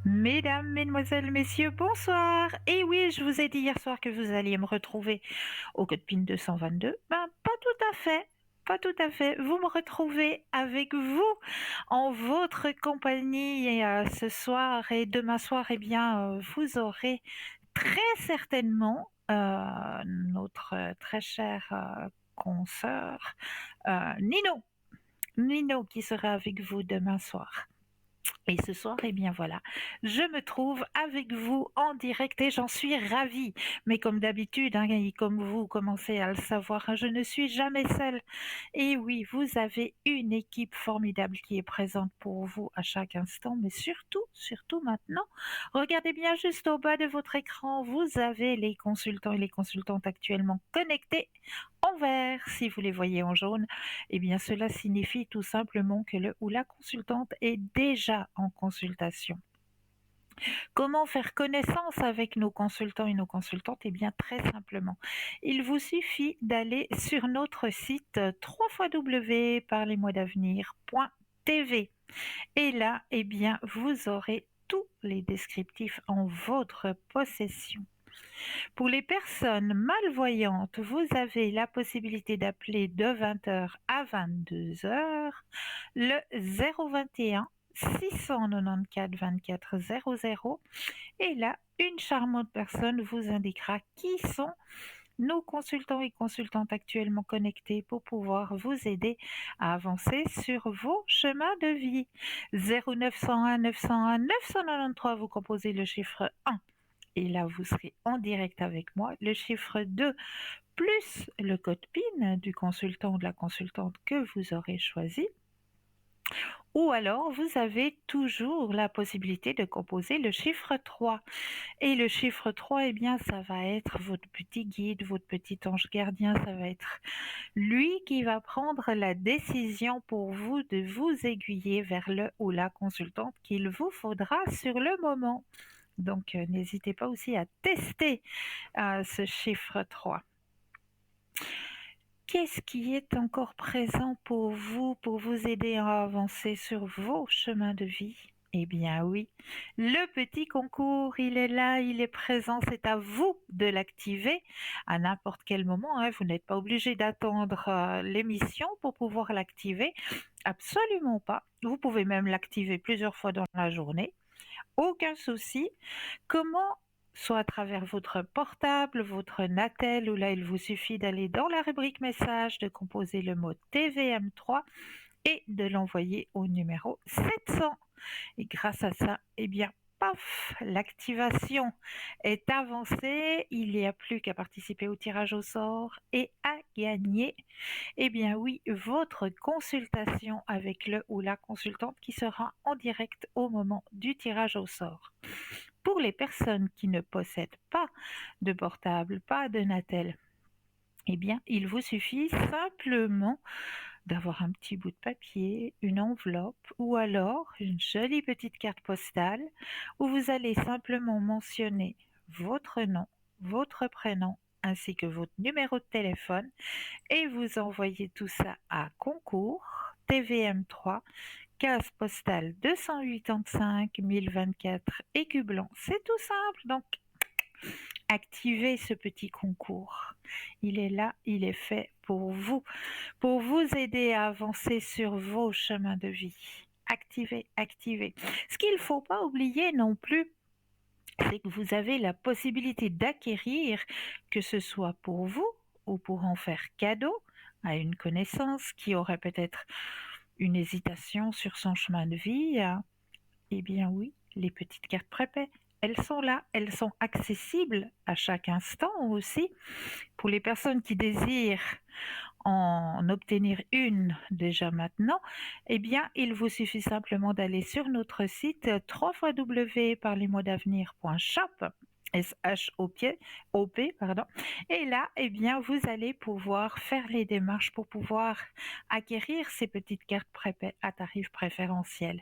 Mesdames, mesdemoiselles, messieurs, bonsoir. Et oui, je vous ai dit hier soir que vous alliez me retrouver au code PIN 222. Ben, pas tout à fait. Pas tout à fait. Vous me retrouvez avec vous en votre compagnie et, ce soir et demain soir. Eh bien, vous aurez très certainement notre très cher consoeur Nino. Nino qui sera avec vous demain soir. Et ce soir, eh bien voilà, je me trouve avec vous en direct et j'en suis ravie. Mais comme d'habitude, hein, et comme vous commencez à le savoir, hein, je ne suis jamais seule. Et oui, vous avez une équipe formidable qui est présente pour vous à chaque instant, mais surtout, surtout maintenant, regardez bien juste au bas de votre écran, vous avez les consultants et les consultantes actuellement connectés en vert. Si vous les voyez en jaune, eh bien cela signifie tout simplement que le ou la consultante est déjà en consultation. Comment faire connaissance avec nos consultants et nos consultantes? Eh bien très simplement, il vous suffit d'aller sur notre site www.parlez-moi-d'avenir.tv et là, eh bien, vous aurez tous les descriptifs en votre possession. Pour les personnes malvoyantes, vous avez la possibilité d'appeler de 20h à 22h le 021 694 24 00 et là, une charmante personne vous indiquera qui sont nos consultants et consultantes actuellement connectés pour pouvoir vous aider à avancer sur vos chemins de vie. 0901 901 993, vous composez le chiffre 1 et là vous serez en direct avec moi. Le chiffre 2 plus le code PIN du consultant ou de la consultante que vous aurez choisi. Ou alors vous avez toujours la possibilité de composer le chiffre 3. Et le chiffre 3, eh bien, ça va être votre petit guide, votre petit ange gardien, ça va être lui qui va prendre la décision pour vous de vous aiguiller vers le ou la consultante qu'il vous faudra sur le moment. Donc, n'hésitez pas aussi à tester ce chiffre 3. Qu'est-ce qui est encore présent pour vous aider à avancer sur vos chemins de vie? Eh bien oui, le petit concours, il est là, il est présent, c'est à vous de l'activer à n'importe quel moment, hein. Vous n'êtes pas obligé d'attendre l'émission pour pouvoir l'activer, absolument pas. Vous pouvez même l'activer plusieurs fois dans la journée, aucun souci. Comment? Soit à travers votre portable, votre Natel, où là il vous suffit d'aller dans la rubrique message, de composer le mot TVM3 et de l'envoyer au numéro 700. Et grâce à ça, eh bien, paf, l'activation est avancée. Il n'y a plus qu'à participer au tirage au sort et à gagner. Eh bien oui, votre consultation avec le ou la consultante qui sera en direct au moment du tirage au sort. Pour les personnes qui ne possèdent pas de portable, pas de Natel, eh bien, il vous suffit simplement d'avoir un petit bout de papier, une enveloppe ou alors une jolie petite carte postale où vous allez simplement mentionner votre nom, votre prénom ainsi que votre numéro de téléphone et vous envoyez tout ça à concours TVM3 case postale 285 1024 Écublanc. C'est tout simple, donc activez ce petit concours. Il est là, il est fait pour vous aider à avancer sur vos chemins de vie. Activez, activez. Ce qu'il ne faut pas oublier non plus, c'est que vous avez la possibilité d'acquérir, que ce soit pour vous ou pour en faire cadeau à une connaissance qui aurait peut-être une hésitation sur son chemin de vie. Eh bien oui, les petites cartes prépaies, elles sont là, elles sont accessibles à chaque instant aussi. Pour les personnes qui désirent en obtenir une déjà maintenant, eh bien, il vous suffit simplement d'aller sur notre site www.parlez-moi-d'avenir.shop SHOP, pardon. Et là, eh bien, vous allez pouvoir faire les démarches pour pouvoir acquérir ces petites cartes prépaies à tarif préférentiel.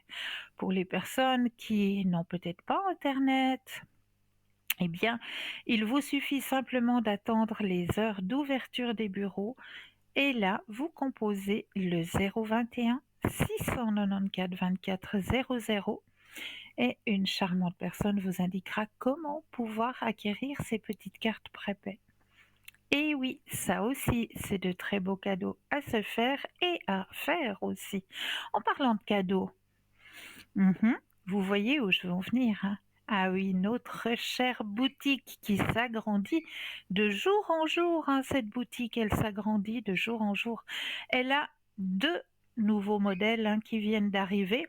Pour les personnes qui n'ont peut-être pas Internet, eh bien, il vous suffit simplement d'attendre les heures d'ouverture des bureaux et là, vous composez le 021 694 24 00 et une charmante personne vous indiquera comment pouvoir acquérir ces petites cartes prépaies. Et oui, ça aussi, c'est de très beaux cadeaux à se faire et à faire aussi. En parlant de cadeaux, mhm, vous voyez où je veux en venir, hein? Ah oui, notre chère boutique qui s'agrandit de jour en jour, hein, cette boutique, elle s'agrandit de jour en jour. Elle a deux nouveaux modèles, hein, qui viennent d'arriver.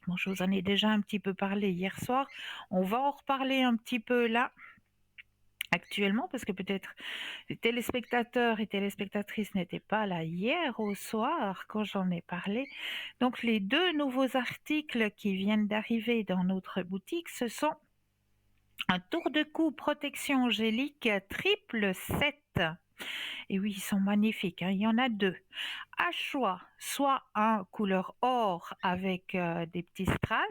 Bon, je vous en ai déjà un petit peu parlé hier soir. On va en reparler un petit peu là, actuellement, parce que peut-être les téléspectateurs et téléspectatrices n'étaient pas là hier au soir quand j'en ai parlé. Donc les deux nouveaux articles qui viennent d'arriver dans notre boutique, ce sont un tour de cou protection angélique triple 7. Et oui, ils sont magnifiques, hein. Il y en a deux. À choix, soit un couleur or avec des petits strass,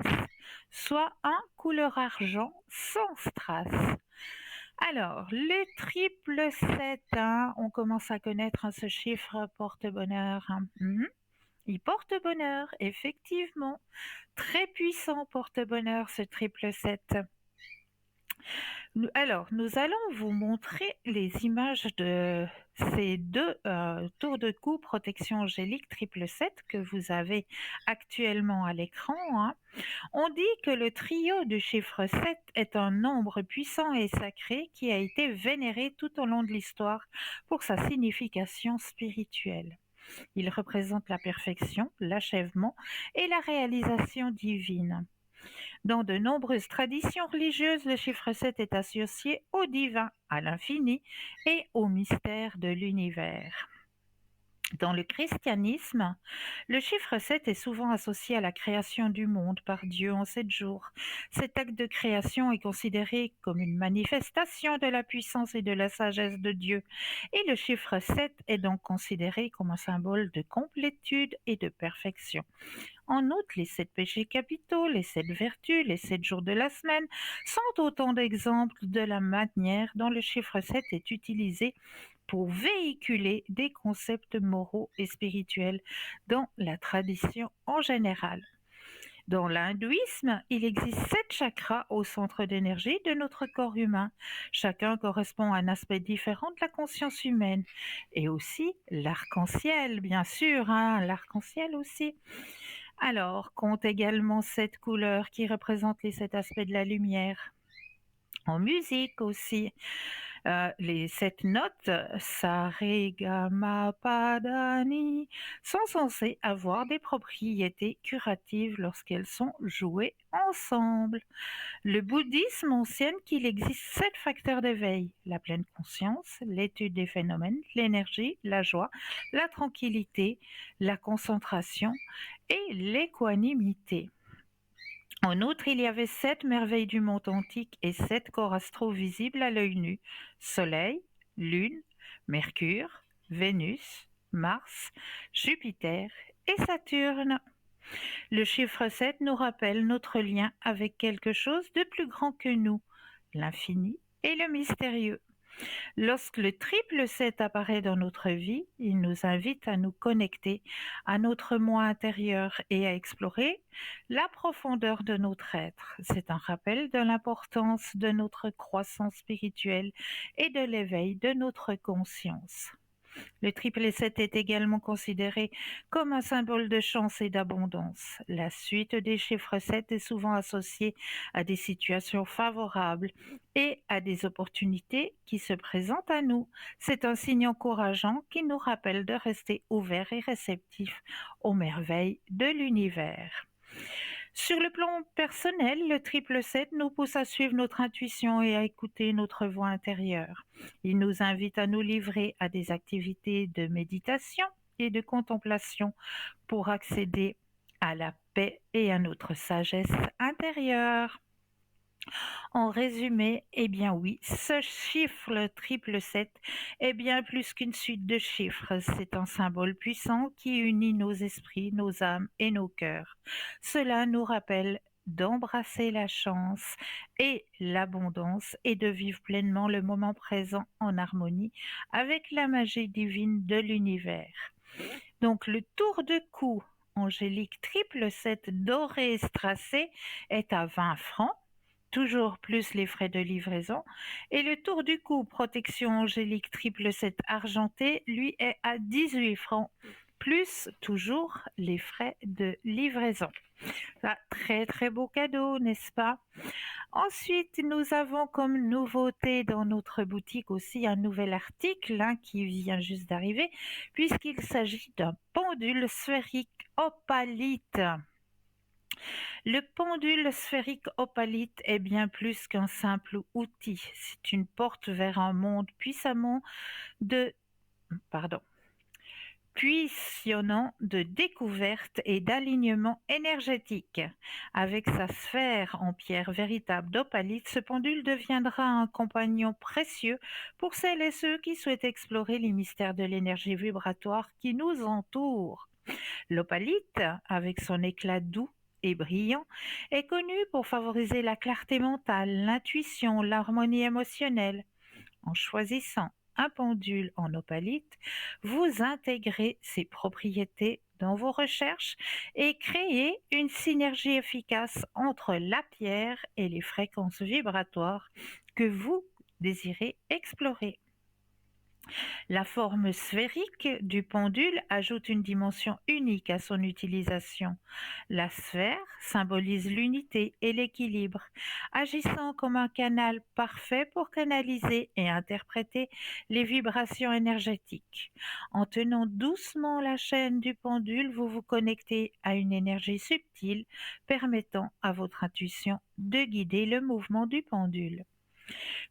soit un couleur argent sans strass. Alors, le triple 7, hein, on commence à connaître, hein, ce chiffre porte-bonheur, hein. Il porte bonheur, effectivement. Très puissant porte-bonheur, ce triple 7. Alors, nous allons vous montrer les images de ces deux tours de cou protection angélique triple 7 que vous avez actuellement à l'écran, hein. On dit que le trio du chiffre 7 est un nombre puissant et sacré qui a été vénéré tout au long de l'histoire pour sa signification spirituelle. Il représente la perfection, l'achèvement et la réalisation divine. Dans de nombreuses traditions religieuses, le chiffre 7 est associé au divin, à l'infini et au mystère de l'univers. Dans le christianisme, le chiffre 7 est souvent associé à la création du monde par Dieu en 7 jours. Cet acte de création est considéré comme une manifestation de la puissance et de la sagesse de Dieu. Et le chiffre 7 est donc considéré comme un symbole de complétude et de perfection. En outre, les 7 péchés capitaux, les 7 vertus, les 7 jours de la semaine sont autant d'exemples de la manière dont le chiffre 7 est utilisé pour véhiculer des concepts moraux et spirituels dans la tradition en général. Dans l'hindouisme, il existe 7 chakras au centre d'énergie de notre corps humain. Chacun correspond à un aspect différent de la conscience humaine. Et aussi l'arc-en-ciel, bien sûr, hein, l'arc-en-ciel aussi. Alors, compte également 7 couleurs qui représentent les 7 aspects de la lumière. En musique aussi, les 7 notes sa, ré, ga, ma, pa, da, ni sont censées avoir des propriétés curatives lorsqu'elles sont jouées ensemble. Le bouddhisme mentionne qu'il existe 7 facteurs d'éveil: la pleine conscience, l'étude des phénomènes, l'énergie, la joie, la tranquillité, la concentration et l'équanimité. En outre, il y avait 7 merveilles du monde antique et 7 corps astraux visibles à l'œil nu: Soleil, Lune, Mercure, Vénus, Mars, Jupiter et Saturne. Le chiffre 7 nous rappelle notre lien avec quelque chose de plus grand que nous, l'infini et le mystérieux. Lorsque le triple 7 apparaît dans notre vie, il nous invite à nous connecter à notre moi intérieur et à explorer la profondeur de notre être. C'est un rappel de l'importance de notre croissance spirituelle et de l'éveil de notre conscience. Le triple 7 est également considéré comme un symbole de chance et d'abondance. La suite des chiffres 7 est souvent associée à des situations favorables et à des opportunités qui se présentent à nous. C'est un signe encourageant qui nous rappelle de rester ouverts et réceptifs aux merveilles de l'univers. Sur le plan personnel, le triple 7 nous pousse à suivre notre intuition et à écouter notre voix intérieure. Il nous invite à nous livrer à des activités de méditation et de contemplation pour accéder à la paix et à notre sagesse intérieure. En résumé, eh bien oui, ce chiffre, le triple 7, est bien plus qu'une suite de chiffres. C'est un symbole puissant qui unit nos esprits, nos âmes et nos cœurs. Cela nous rappelle d'embrasser la chance et l'abondance et de vivre pleinement le moment présent en harmonie avec la magie divine de l'univers. Donc le tour de cou angélique triple 7 doré stracé est à 20 francs, toujours plus les frais de livraison. Et le tour du cou protection angélique triple 7 argenté, lui, est à 18 francs, plus toujours les frais de livraison. Ah, très très beau cadeau, n'est-ce pas? Ensuite, nous avons comme nouveauté dans notre boutique aussi un nouvel article qui vient juste d'arriver, puisqu'il s'agit d'un pendule sphérique opalite. Le pendule sphérique opalite est bien plus qu'un simple outil. C'est une porte vers un monde puissonnant de découverte et d'alignement énergétique. Avec sa sphère en pierre véritable d'opalite, ce pendule deviendra un compagnon précieux pour celles et ceux qui souhaitent explorer les mystères de l'énergie vibratoire qui nous entoure. L'opalite, avec son éclat doux et brillant, est connue pour favoriser la clarté mentale, l'intuition, l'harmonie émotionnelle. En choisissant un pendule en opalite, vous intégrez ces propriétés dans vos recherches et créez une synergie efficace entre la pierre et les fréquences vibratoires que vous désirez explorer. La forme sphérique du pendule ajoute une dimension unique à son utilisation. La sphère symbolise l'unité et l'équilibre, agissant comme un canal parfait pour canaliser et interpréter les vibrations énergétiques. En tenant doucement la chaîne du pendule, vous vous connectez à une énergie subtile permettant à votre intuition de guider le mouvement du pendule.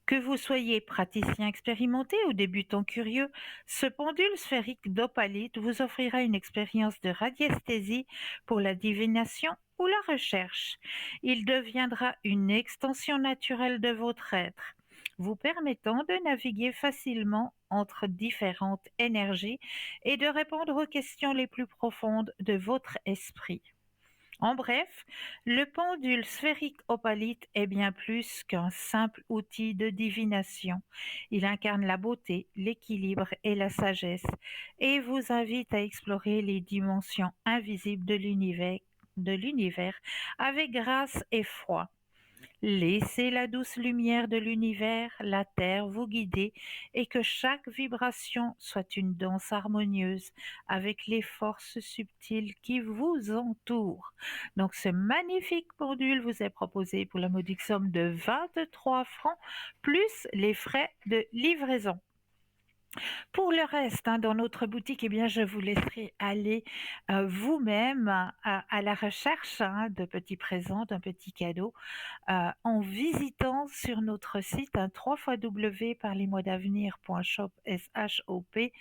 Que vous soyez praticien expérimenté ou débutant curieux, ce pendule sphérique d'opalite vous offrira une expérience de radiesthésie pour la divination ou la recherche. Il deviendra une extension naturelle de votre être, vous permettant de naviguer facilement entre différentes énergies et de répondre aux questions les plus profondes de votre esprit. En bref, le pendule sphérique opalite est bien plus qu'un simple outil de divination. Il incarne la beauté, l'équilibre et la sagesse et vous invite à explorer les dimensions invisibles de l'univers avec grâce et foi. Laissez la douce lumière de l'univers, la terre vous guider et que chaque vibration soit une danse harmonieuse avec les forces subtiles qui vous entourent. Donc ce magnifique pendule vous est proposé pour la modique somme de 23 francs plus les frais de livraison. Pour le reste, dans notre boutique, eh bien, je vous laisserai aller vous-même à la recherche de petits présents, d'un petit cadeau, en visitant sur notre site www.parlez-moi-d'avenir.shop, S-H-O-P,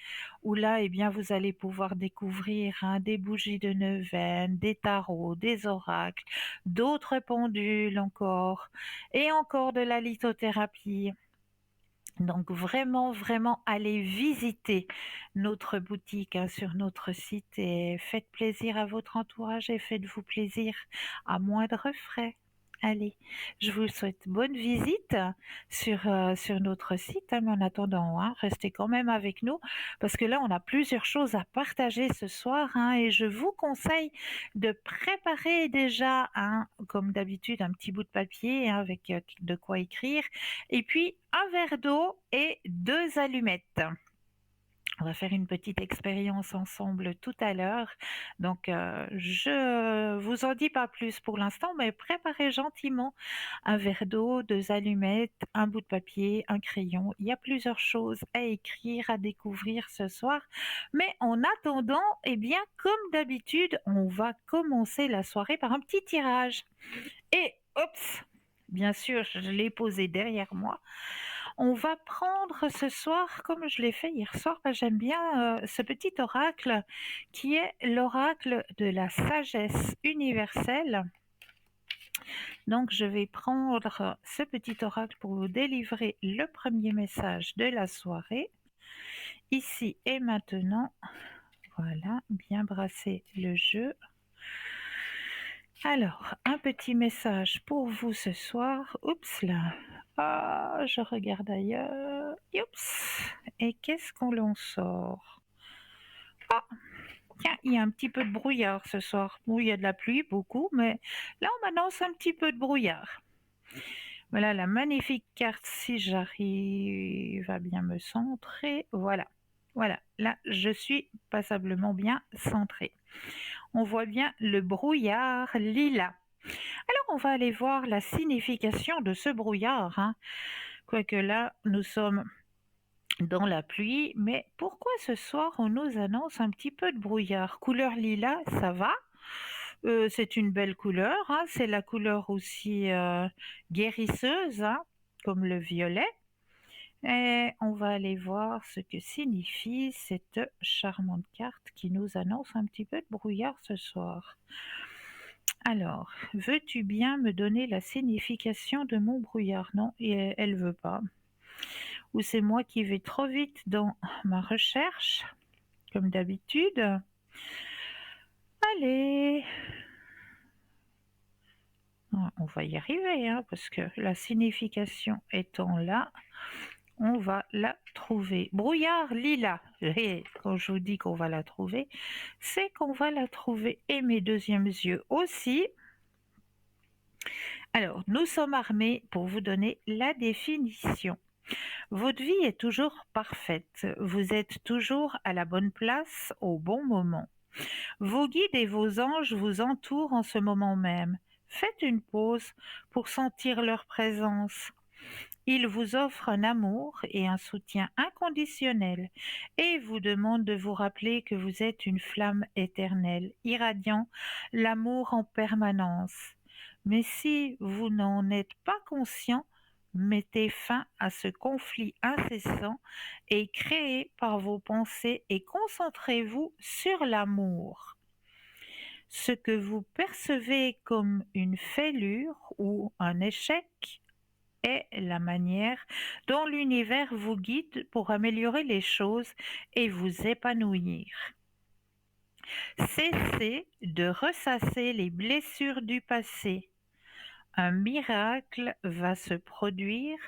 où là, eh bien, vous allez pouvoir découvrir des bougies de neuvaine, des tarots, des oracles, d'autres pendules encore, et encore de la lithothérapie. Donc vraiment, vraiment, allez visiter notre boutique sur notre site et faites plaisir à votre entourage et faites-vous plaisir à moindre frais. Allez, je vous souhaite bonne visite sur notre site, mais en attendant, restez quand même avec nous parce que là, on a plusieurs choses à partager ce soir et je vous conseille de préparer déjà, comme d'habitude, un petit bout de papier avec de quoi écrire et puis un verre d'eau et 2 allumettes. On va faire une petite expérience ensemble tout à l'heure. Donc, je vous en dis pas plus pour l'instant, mais préparez gentiment un verre d'eau, 2 allumettes, un bout de papier, un crayon. Il y a plusieurs choses à écrire, à découvrir ce soir. Mais en attendant, eh bien, comme d'habitude, on va commencer la soirée par un petit tirage. Et, oups, bien sûr, je l'ai posé derrière moi. On va prendre ce soir, comme je l'ai fait hier soir, j'aime bien ce petit oracle qui est l'oracle de la sagesse universelle. Donc je vais prendre ce petit oracle pour vous délivrer le premier message de la soirée. Ici et maintenant, voilà, bien brasser le jeu. Alors, un petit message pour vous ce soir. Oups là. Ah, je regarde ailleurs. Oups. Et qu'est-ce qu'on l'en sort? Ah, Tiens, il y a un petit peu de brouillard ce soir. Bon, il y a de la pluie, beaucoup, mais là, on m'annonce un petit peu de brouillard. Voilà la magnifique carte, si j'arrive à bien me centrer. Voilà. Voilà, là, je suis passablement bien centrée. On voit bien le brouillard lilas. Alors, on va aller voir la signification de ce brouillard, hein. Quoique là, nous sommes dans la pluie, mais pourquoi ce soir on nous annonce un petit peu de brouillard? Couleur lilas, ça va. C'est une belle couleur, hein, c'est la couleur aussi guérisseuse, hein, comme le violet. Et on va aller voir ce que signifie cette charmante carte qui nous annonce un petit peu de brouillard ce soir. Alors, veux-tu bien me donner la signification de mon brouillard? Non, et elle veut pas. Ou c'est moi qui vais trop vite dans ma recherche, comme d'habitude. Allez, on va y arriver, hein, parce que la signification étant là, on va la trouver. Brouillard lilas. Et quand je vous dis qu'on va la trouver, c'est qu'on va la trouver. Et mes deuxièmes yeux aussi. Alors, nous sommes armés pour vous donner la définition. Votre vie est toujours parfaite. Vous êtes toujours à la bonne place au bon moment. Vos guides et vos anges vous entourent en ce moment même. Faites une pause pour sentir leur présence. Ils vous offrent un amour et un soutien inconditionnel et vous demandent de vous rappeler que vous êtes une flamme éternelle, irradiant l'amour en permanence. Mais si vous n'en êtes pas conscient, mettez fin à ce conflit incessant et créé par vos pensées et concentrez-vous sur l'amour. Ce que vous percevez comme une fêlure ou un échec est la manière dont l'univers vous guide pour améliorer les choses et vous épanouir. Cessez de ressasser les blessures du passé. Un miracle va se produire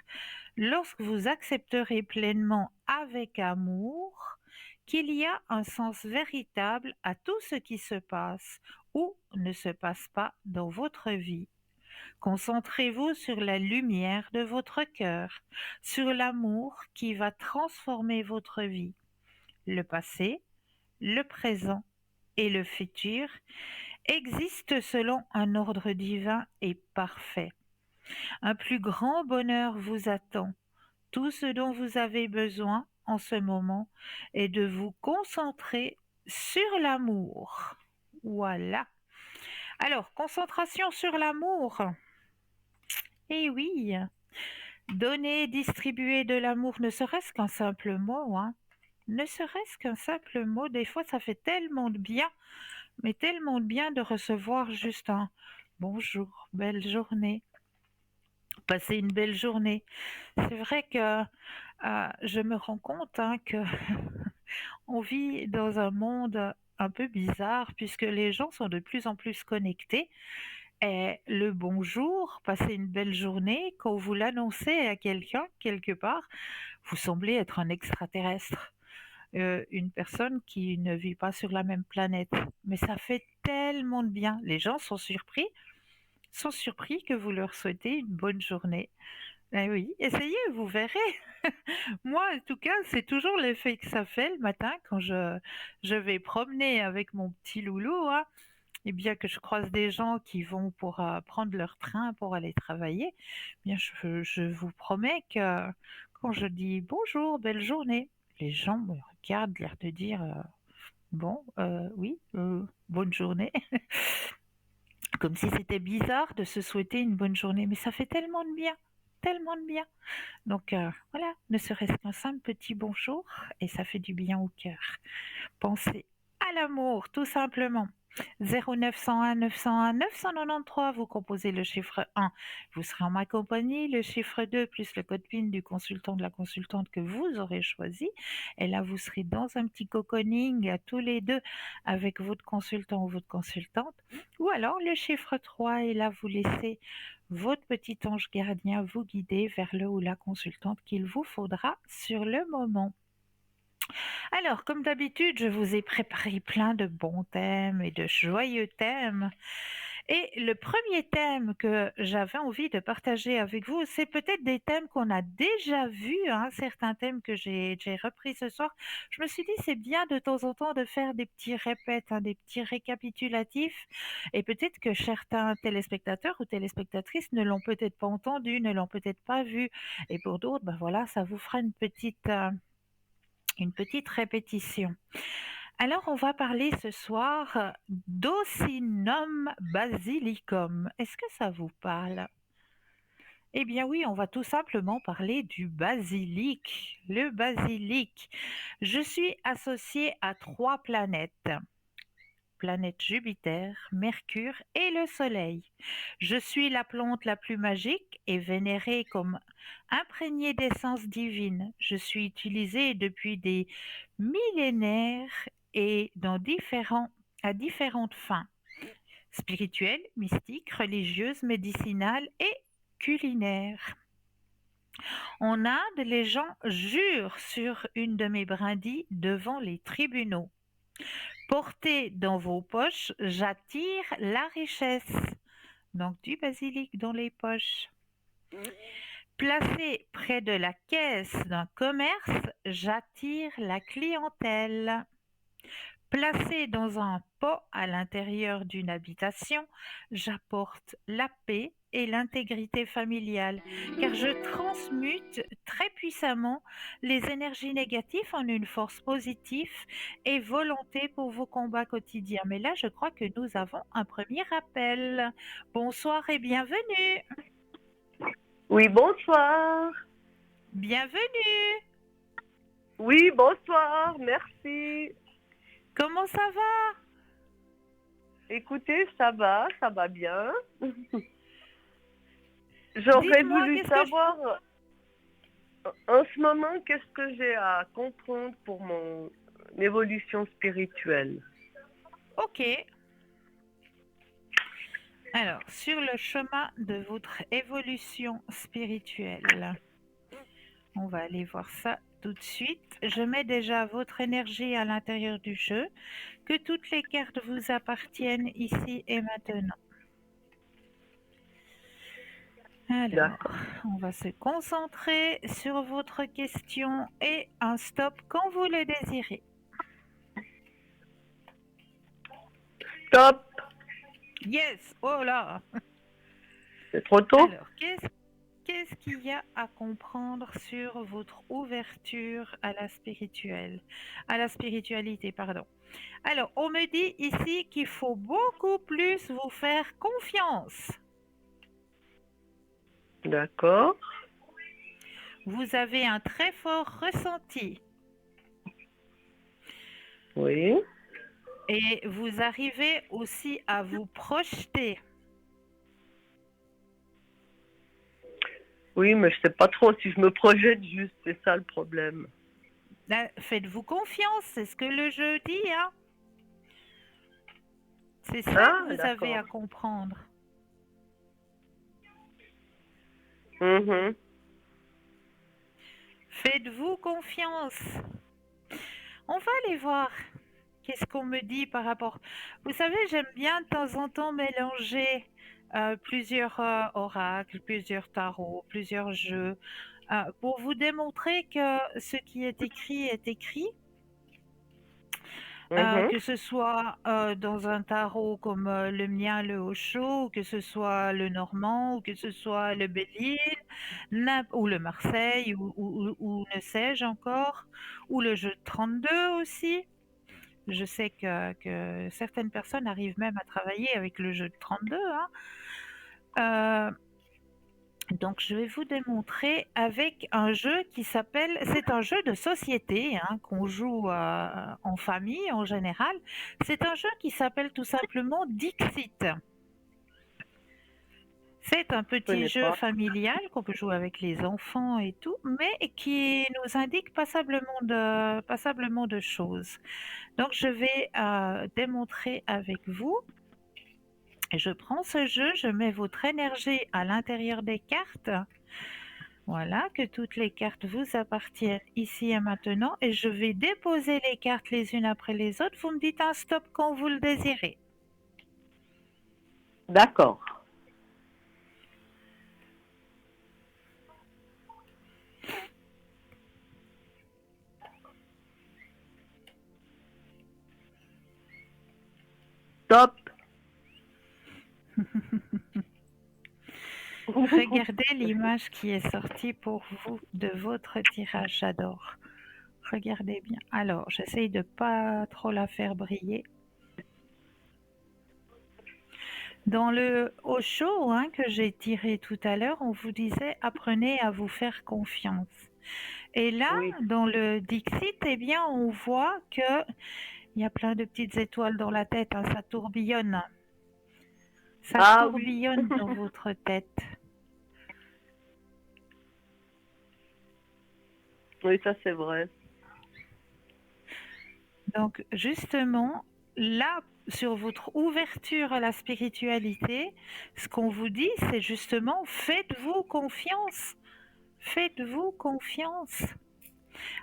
lorsque vous accepterez pleinement avec amour qu'il y a un sens véritable à tout ce qui se passe ou ne se passe pas dans votre vie. Concentrez-vous sur la lumière de votre cœur, sur l'amour qui va transformer votre vie. Le passé, le présent et le futur existent selon un ordre divin et parfait. Un plus grand bonheur vous attend. Tout ce dont vous avez besoin en ce moment est de vous concentrer sur l'amour. Voilà. Alors, concentration sur l'amour. Eh oui, donner, distribuer de l'amour, ne serait-ce qu'un simple mot, hein. Ne serait-ce qu'un simple mot, des fois ça fait tellement de bien, mais tellement de bien de recevoir juste un bonjour, belle journée, passer une belle journée. C'est vrai que je me rends compte, hein, que on vit dans un monde un peu bizarre puisque les gens sont de plus en plus connectés. Et le bonjour, passer une belle journée, quand vous l'annoncez à quelqu'un quelque part, vous semblez être un extraterrestre, une personne qui ne vit pas sur la même planète. Mais ça fait tellement de bien. Les gens sont surpris que vous leur souhaitez une bonne journée. Eh oui, essayez, vous verrez. Moi, en tout cas, c'est toujours l'effet que ça fait le matin quand je vais promener avec mon petit loulou, hein, et bien que je croise des gens qui vont pour prendre leur train pour aller travailler, eh bien je vous promets que quand je dis bonjour, belle journée, les gens me regardent, l'air de dire bon, oui, bonne journée, comme si c'était bizarre de se souhaiter une bonne journée, mais ça fait tellement de bien. Tellement de bien. Donc voilà, ne serait-ce qu'un simple petit bonjour et ça fait du bien au cœur. Pensez à l'amour, tout simplement. 0901 901 993, vous composez le chiffre 1, vous serez en ma compagnie, le chiffre 2 plus le code PIN du consultant, de la consultante que vous aurez choisi. Et là, vous serez dans un petit cocooning à tous les deux avec votre consultant ou votre consultante. Ou alors le chiffre 3, et là, vous laissez votre petit ange gardien vous guider vers le ou la consultante qu'il vous faudra sur le moment. Alors, comme d'habitude, je vous ai préparé plein de bons thèmes et de joyeux thèmes. Et le premier thème que j'avais envie de partager avec vous, c'est peut-être des thèmes qu'on a déjà vus, hein, certains thèmes que j'ai repris ce soir. Je me suis dit, c'est bien de temps en temps de faire des petits répètes, hein, des petits récapitulatifs. Et peut-être que certains téléspectateurs ou téléspectatrices ne l'ont peut-être pas entendu, ne l'ont peut-être pas vu. Et pour d'autres, ben voilà, ça vous fera une petite répétition. Alors, on va parler ce soir d'Ocynum basilicum. Est-ce que ça vous parle? Eh bien oui, on va tout simplement parler du basilic. Le basilic. Je suis associée à trois planètes. Planète Jupiter, Mercure et le Soleil. Je suis la plante la plus magique et vénérée comme imprégnée d'essence divine. Je suis utilisée depuis des millénaires et à différentes fins, spirituelles, mystiques, religieuses, médicinales et culinaires. En Inde, les gens jurent sur une de mes brindilles devant les tribunaux. Portez dans vos poches, j'attire la richesse. Donc du basilic dans les poches. Placé près de la caisse d'un commerce, j'attire la clientèle. Placé dans un pot à l'intérieur d'une habitation, j'apporte la paix et l'intégrité familiale, car je transmute très puissamment les énergies négatives en une force positive et volonté pour vos combats quotidiens. Mais là, je crois que nous avons un premier appel. Bonsoir et bienvenue. Oui, bonsoir. Bienvenue. Oui, bonsoir, merci. Comment ça va? Écoutez, ça va bien. J'aurais Dites-moi, voulu qu'est-ce que je... savoir en ce moment qu'est-ce que j'ai à comprendre pour mon évolution spirituelle. Ok. Alors, sur le chemin de votre évolution spirituelle, on va aller voir ça tout de suite. Je mets déjà votre énergie à l'intérieur du jeu, que toutes les cartes vous appartiennent ici et maintenant. Alors, D'accord. on va se concentrer sur votre question et un stop quand vous le désirez. Top. Yes, oh là. C'est trop tôt? Alors, qu'est-ce qu'il y a à comprendre sur votre ouverture à la spiritualité, pardon. Alors, on me dit ici qu'il faut beaucoup plus vous faire confiance. D'accord. Vous avez un très fort ressenti Oui. et vous arrivez aussi à vous projeter. Oui, mais je sais pas trop si je me projette juste, c'est ça le problème. Là, faites-vous confiance, c'est ce que le jeu dit, hein. C'est ça Ah, que vous avez à d'accord. comprendre. Mhm. Faites-vous confiance. On va aller voir. Qu'est-ce qu'on me dit par rapport... Vous savez, j'aime bien de temps en temps mélanger plusieurs oracles, plusieurs tarots, plusieurs jeux, pour vous démontrer que ce qui est écrit, Mhm. que ce soit dans un tarot comme le mien, le Osho, ou que ce soit le Normand, ou que ce soit le Belle-Île, ou le Marseille, ou ne sais-je encore, ou le jeu de 32 aussi. Je sais que certaines personnes arrivent même à travailler avec le jeu de 32, hein. Euh, donc, je vais vous démontrer avec un jeu qui s'appelle... C'est un jeu de société, hein, qu'on joue en famille en général. C'est un jeu qui s'appelle tout simplement Dixit. C'est un Je petit connais jeu pas. familial qu'on peut jouer avec les enfants et tout, mais qui nous indique passablement de choses. Donc, je vais démontrer avec vous. Je prends ce jeu, je mets votre énergie à l'intérieur des cartes Voilà, que toutes les cartes vous appartiennent ici et maintenant. Et je vais déposer les cartes les unes après les autres. Vous me dites un stop quand vous le désirez. D'accord. Stop. Regardez l'image qui est sortie pour vous de votre tirage. J'adore. Regardez bien. Alors, j'essaye de pas trop la faire briller. Dans le Osho que j'ai tiré tout à l'heure, on vous disait apprenez à vous faire confiance. Et là, Oui. dans le Dixit, eh bien, on voit que il y a plein de petites étoiles dans la tête, ça tourbillonne. Ça Ah oui. tourbillonne dans votre tête. Oui, ça c'est vrai. Donc, justement, là, sur votre ouverture à la spiritualité, ce qu'on vous dit, c'est justement faites-vous confiance. Faites-vous confiance.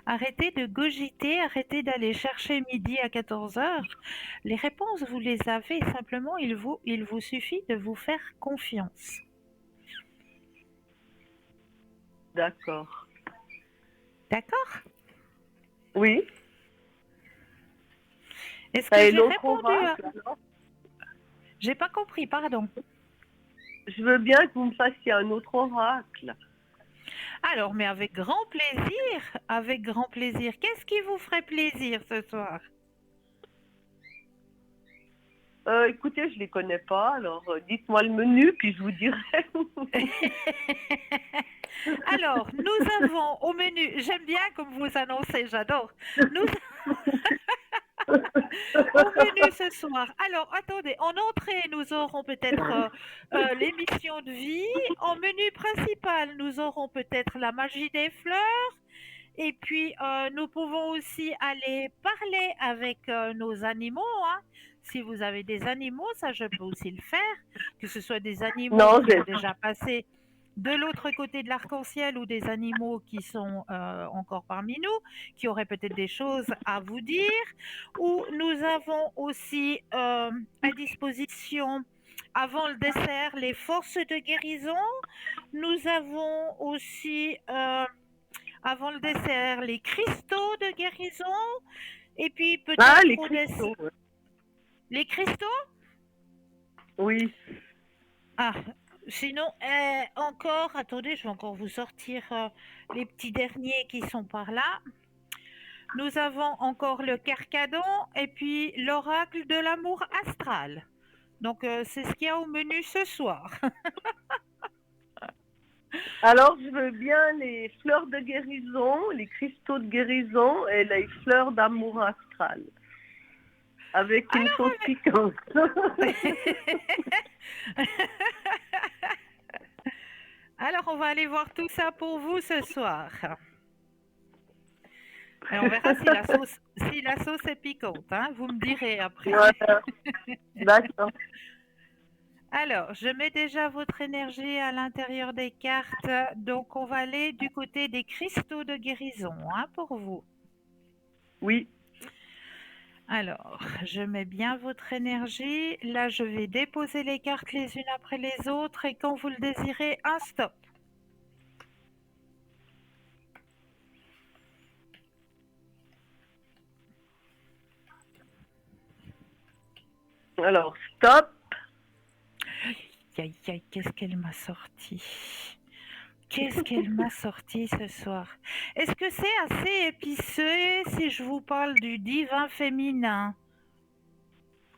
Arrêtez de cogiter, arrêtez d'aller chercher midi à 14 heures. Les réponses, vous les avez, simplement, il vous suffit de vous faire confiance. D'accord. D'accord? Oui. Est-ce que Et j'ai l'autre répondu à... oracle, alors J'ai pas compris, pardon. Je veux bien que vous me fassiez un autre oracle. Alors, mais avec grand plaisir, avec grand plaisir. Qu'est-ce qui vous ferait plaisir ce soir? Écoutez, je les connais pas, alors dites-moi le menu, puis je vous dirai. Alors, nous avons au menu, j'aime bien comme vous annoncez, j'adore. Nous au menu ce soir. Alors, attendez, en entrée, nous aurons peut-être l'émission de vie. En menu principal, nous aurons peut-être la magie des fleurs. Et puis, nous pouvons aussi aller parler avec nos animaux. Si vous avez des animaux, ça, je peux aussi le faire. Que ce soit des animaux Non, qui ont déjà passé de l'autre côté de l'arc-en-ciel ou des animaux qui sont encore parmi nous, qui auraient peut-être des choses à vous dire. Ou nous avons aussi à disposition, avant le dessert, les forces de guérison. Nous avons aussi avant le dessert, les cristaux de guérison. Et puis Ah, peut-être les au dessert. cristaux. Ouais. Les cristaux? Oui. Ah, sinon, encore, attendez, je vais encore vous sortir les petits derniers qui sont par là. Nous avons encore le carcadon et puis l'oracle de l'amour astral. Donc, c'est ce qu'il y a au menu ce soir. Alors, je veux bien les fleurs de guérison, les cristaux de guérison et les fleurs d'amour astral. Avec une sauce piquante. Alors, on va aller voir tout ça pour vous ce soir. Et on verra si la sauce est piquante. Vous me direz après. Voilà. D'accord. Alors, je mets déjà votre énergie à l'intérieur des cartes. Donc, on va aller du côté des cristaux de guérison pour vous. Oui. Alors, je mets bien votre énergie. Là, je vais déposer les cartes les unes après les autres. Et quand vous le désirez, un stop. Alors, stop. Aïe, aïe, qu'est-ce qu'elle m'a sorti? Qu'est-ce qu'elle m'a sorti ce soir? Est-ce que c'est assez épicé si je vous parle du divin féminin?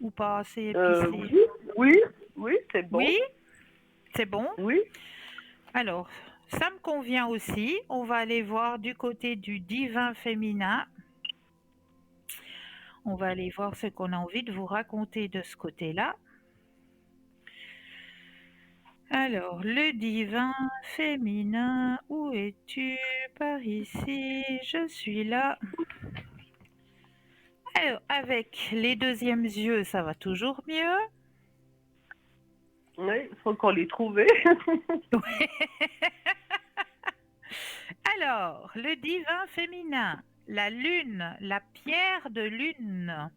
Ou pas assez épicé? Oui, oui, oui, c'est bon. Oui, c'est bon? Oui. Alors, ça me convient aussi. On va aller voir du côté du divin féminin. On va aller voir ce qu'on a envie de vous raconter de ce côté-là. Alors, le divin féminin, où es-tu? Par ici, je suis là. Alors, avec les deuxièmes yeux, ça va toujours mieux. Oui, il faut qu'on les trouve. Alors, le divin féminin, la lune, la pierre de lune.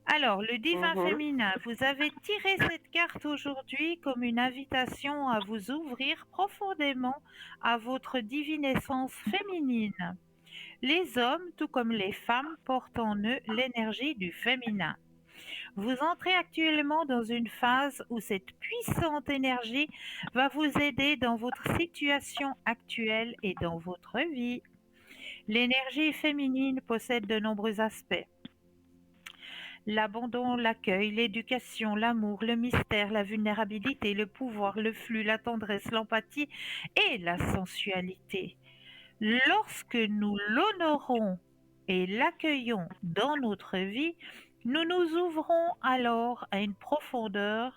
Alors, le divin Mhm. féminin, vous avez tiré cette carte aujourd'hui comme une invitation à vous ouvrir profondément à votre divine essence féminine. Les hommes, tout comme les femmes, portent en eux l'énergie du féminin. Vous entrez actuellement dans une phase où cette puissante énergie va vous aider dans votre situation actuelle et dans votre vie. L'énergie féminine possède de nombreux aspects. L'abandon, l'accueil, l'éducation, l'amour, le mystère, la vulnérabilité, le pouvoir, le flux, la tendresse, l'empathie et la sensualité. Lorsque nous l'honorons et l'accueillons dans notre vie, nous nous ouvrons alors à une profondeur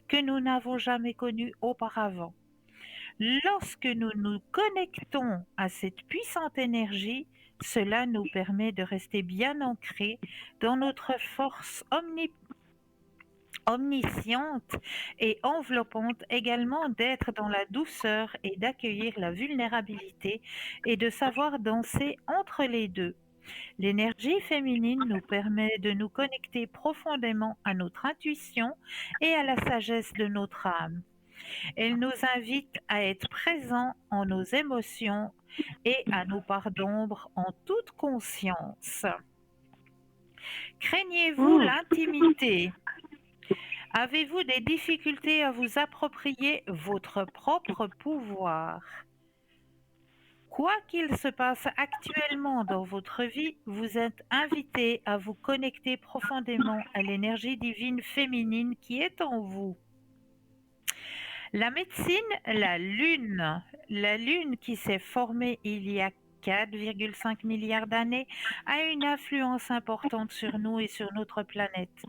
que nous n'avons jamais connue auparavant. Lorsque nous nous connectons à cette puissante énergie, cela nous permet de rester bien ancrés dans notre force omnisciente et enveloppante, également d'être dans la douceur et d'accueillir la vulnérabilité et de savoir danser entre les deux. L'énergie féminine nous permet de nous connecter profondément à notre intuition et à la sagesse de notre âme. Elle nous invite à être présents en nos émotions et à nos parts d'ombre en toute conscience. Craignez-vous Hmm. l'intimité? Avez-vous des difficultés à vous approprier votre propre pouvoir? Quoi qu'il se passe actuellement dans votre vie, vous êtes invité à vous connecter profondément à l'énergie divine féminine qui est en vous. La médecine, la Lune qui s'est formée il y a 4,5 milliards d'années, a une influence importante sur nous et sur notre planète.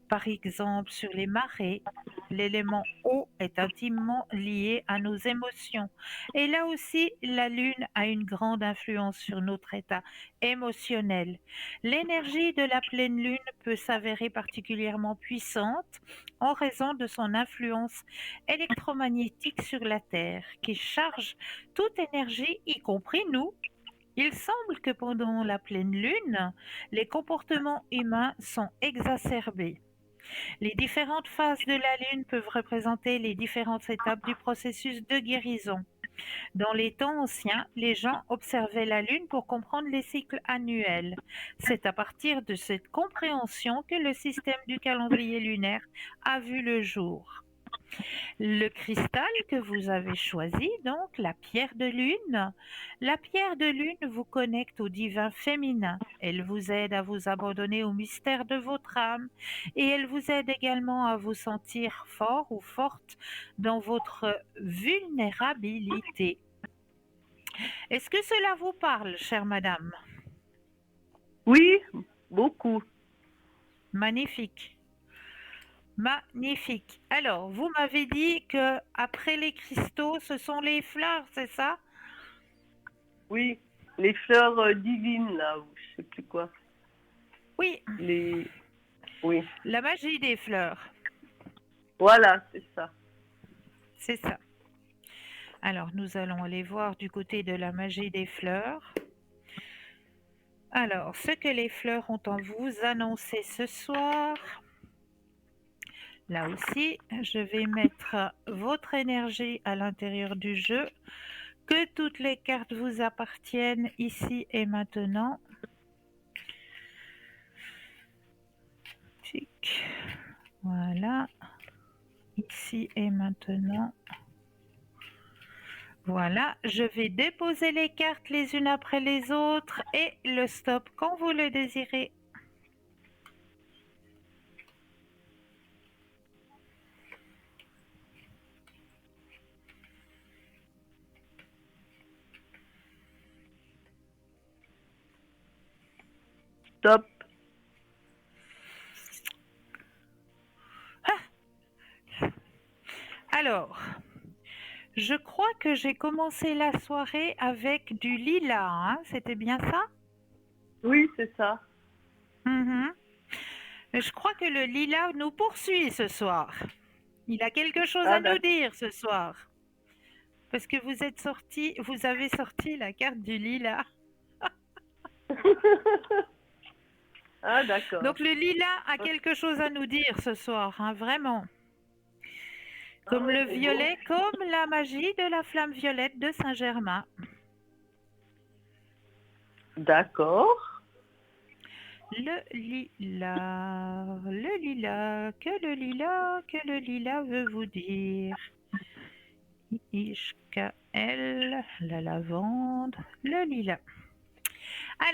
Par exemple, sur les marées, l'élément eau est intimement lié à nos émotions. Et là aussi, la Lune a une grande influence sur notre état émotionnel. L'énergie de la pleine Lune peut s'avérer particulièrement puissante en raison de son influence électromagnétique sur la Terre qui charge toute énergie, y compris nous. Il semble que pendant la pleine lune, les comportements humains sont exacerbés. Les différentes phases de la lune peuvent représenter les différentes étapes du processus de guérison. Dans les temps anciens, les gens observaient la lune pour comprendre les cycles annuels. C'est à partir de cette compréhension que le système du calendrier lunaire a vu le jour. Le cristal que vous avez choisi, donc la pierre de lune vous connecte au divin féminin. Elle vous aide à vous abandonner au mystère de votre âme et elle vous aide également à vous sentir fort ou forte dans votre vulnérabilité. Est-ce que cela vous parle, chère madame? Oui, beaucoup. Magnifique. Magnifique. Alors, vous m'avez dit que après les cristaux, ce sont les fleurs, c'est ça? Oui, les fleurs divines, là, ou je sais plus quoi. Oui, Les... Oui, la magie des fleurs, voilà, c'est ça. c'est ça. Alors, nous allons aller voir du côté de la magie des fleurs. Alors, ce que les fleurs ont en vous annoncé ce soir. Là aussi, je vais mettre votre énergie à l'intérieur du jeu. Que toutes les cartes vous appartiennent ici et maintenant. Tic. Voilà. Ici et maintenant. Voilà, je vais déposer les cartes les unes après les autres et le stop quand vous le désirez. Top. Alors, je crois que j'ai commencé la soirée avec du lilas, hein, c'était bien ça? Oui, c'est ça. Mhm. Je crois que le lilas nous poursuit ce soir. Il a quelque chose à Ah, nous dire ce soir. Parce que vous avez sorti la carte du lilas. Ah, d'accord. Donc le lilas a quelque chose à nous dire ce soir, hein, vraiment. Ah Comme ouais, le c'est beau. violet, comme la magie de la flamme violette de Saint-Germain. D'accord. Le lilas, que le lilas veut vous dire. Ishkael, la lavande, le lilas.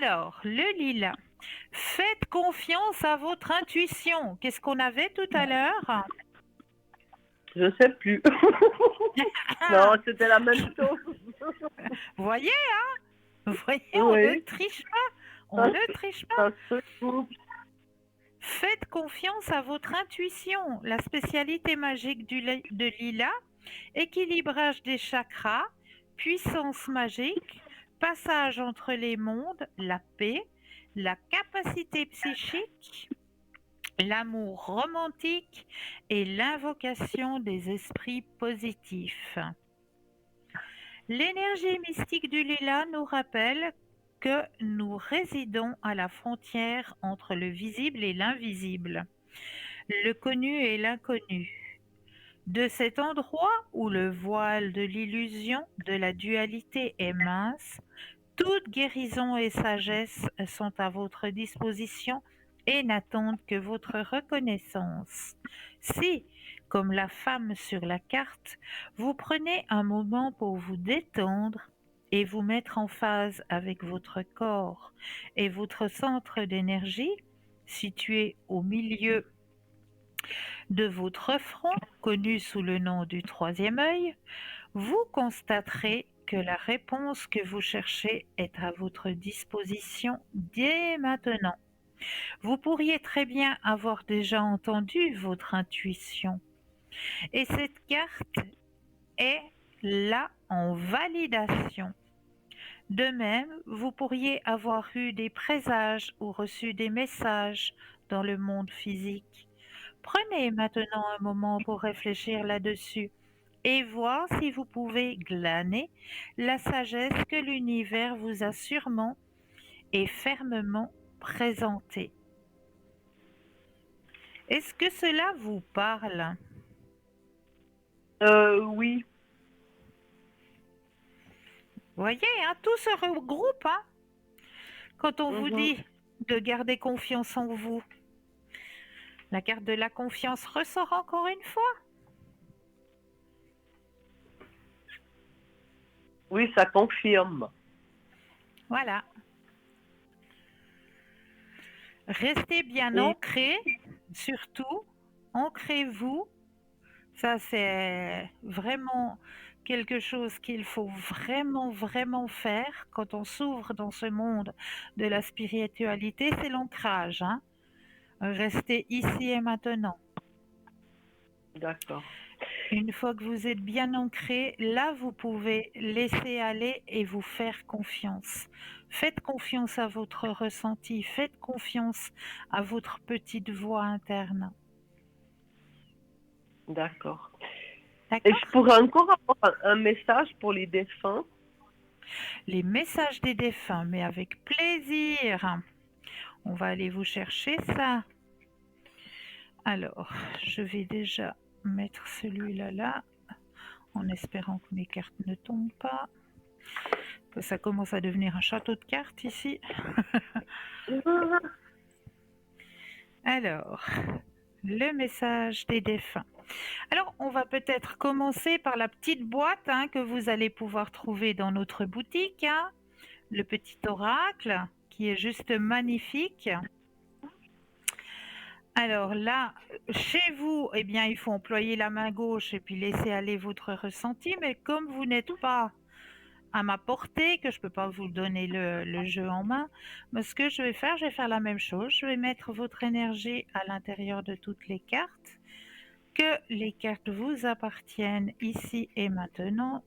Alors, le lilas. Faites confiance à votre intuition. Qu'est-ce qu'on avait tout à l'heure? Je sais plus. Non, Ah, c'était la même chose. vous voyez, vous voyez, on ne Oui, triche pas. On ça, ne triche pas. ça se trouve. Faites confiance à votre intuition. La spécialité magique de Lila, équilibrage des chakras, puissance magique, passage entre les mondes, la paix, la capacité psychique, l'amour romantique et l'invocation des esprits positifs. L'énergie mystique du lilas nous rappelle que nous résidons à la frontière entre le visible et l'invisible, le connu et l'inconnu. De cet endroit où le voile de l'illusion de la dualité est mince, toute guérison et sagesse sont à votre disposition et n'attendent que votre reconnaissance. Si, comme la femme sur la carte, vous prenez un moment pour vous détendre et vous mettre en phase avec votre corps et votre centre d'énergie, situé au milieu de votre front, connu sous le nom du troisième œil, vous constaterez que la réponse que vous cherchez est à votre disposition dès maintenant. Vous pourriez très bien avoir déjà entendu votre intuition. Et cette carte est là en validation. De même, vous pourriez avoir eu des présages ou reçu des messages dans le monde physique. Prenez maintenant un moment pour réfléchir là-dessus et voir si vous pouvez glaner la sagesse que l'univers vous a sûrement et fermement présentée. Est-ce que cela vous parle? Oui. Vous voyez, hein, tout se regroupe hein, quand on vous Mhm. dit de garder confiance en vous. La carte de la confiance ressort encore une fois. Oui, ça confirme. Voilà. Restez bien Et ancré, surtout, ancrez-vous. Ça, c'est vraiment quelque chose qu'il faut vraiment, vraiment faire quand on s'ouvre dans ce monde de la spiritualité, c'est l'ancrage, hein. Restez ici et maintenant. d'accord. Une fois que vous êtes bien ancré, là, vous pouvez laisser aller et vous faire confiance. Faites confiance à votre ressenti, faites confiance à votre petite voix interne. D'accord. Et je D'accord? pourrais encore avoir un message pour les défunts. Les messages des défunts, mais avec plaisir. On va aller vous chercher ça. Alors, je vais déjà mettre celui-là là, en espérant que mes cartes ne tombent pas. Ça commence à devenir un château de cartes ici. Alors, le message des défunts. Alors, on va peut-être commencer par la petite boîte hein, que vous allez pouvoir trouver dans notre boutique. Hein. Le petit oracle qui est juste magnifique. Alors là, chez vous, eh bien, il faut employer la main gauche et puis laisser aller votre ressenti. Mais comme vous n'êtes pas à ma portée, que je ne peux pas vous donner le jeu en main, mais ce que je vais faire la même chose. Je vais mettre votre énergie à l'intérieur de toutes les cartes, que les cartes vous appartiennent ici et maintenant.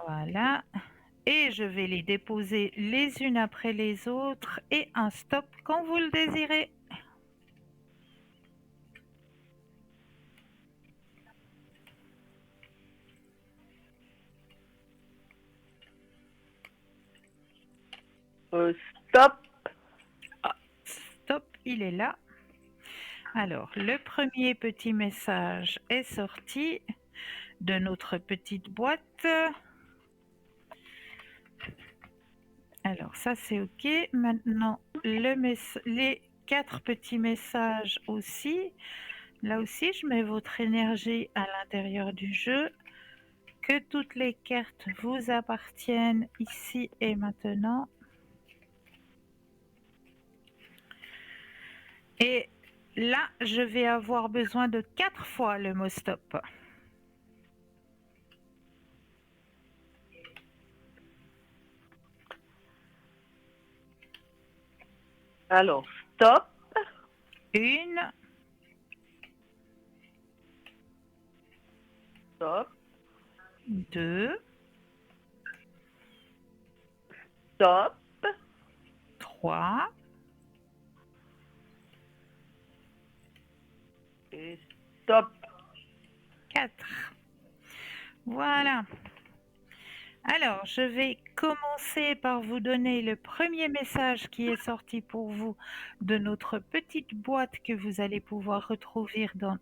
Voilà. Et je vais les déposer les unes après les autres et un stop quand vous le désirez. Stop. Ah, stop, il est là. Alors, le premier petit message est sorti de notre petite boîte. Alors, ça c'est OK. Maintenant, les 4 petits messages aussi. Là aussi, je mets votre énergie à l'intérieur du jeu. Que toutes les cartes vous appartiennent ici et maintenant. Et là, je vais avoir besoin de 4 fois le mot stop. Alors, stop. 1, Stop. 2, Stop. 3, Et stop. 4. Voilà. Alors, je vais commencer par vous donner le premier message qui est sorti pour vous de notre petite boîte que vous allez pouvoir retrouver dans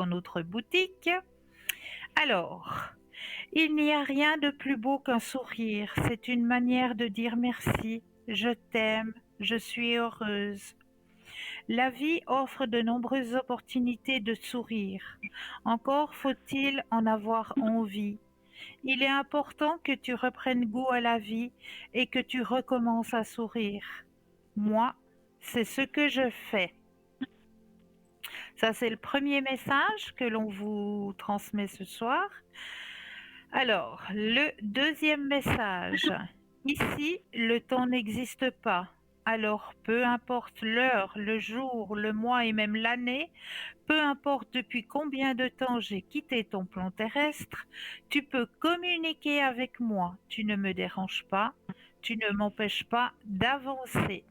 notre boutique. Alors, il n'y a rien de plus beau qu'un sourire. C'est une manière de dire merci, je t'aime, je suis heureuse. La vie offre de nombreuses opportunités de sourire. Encore faut-il en avoir envie. Il est important que tu reprennes goût à la vie et que tu recommences à sourire. Moi, c'est ce que je fais. Ça, c'est le premier message que l'on vous transmet ce soir. Alors, le deuxième message. Ici, le temps n'existe pas. Alors, peu importe l'heure, le jour, le mois et même l'année, peu importe depuis combien de temps j'ai quitté ton plan terrestre, tu peux communiquer avec moi. Tu ne me déranges pas, tu ne m'empêches pas d'avancer.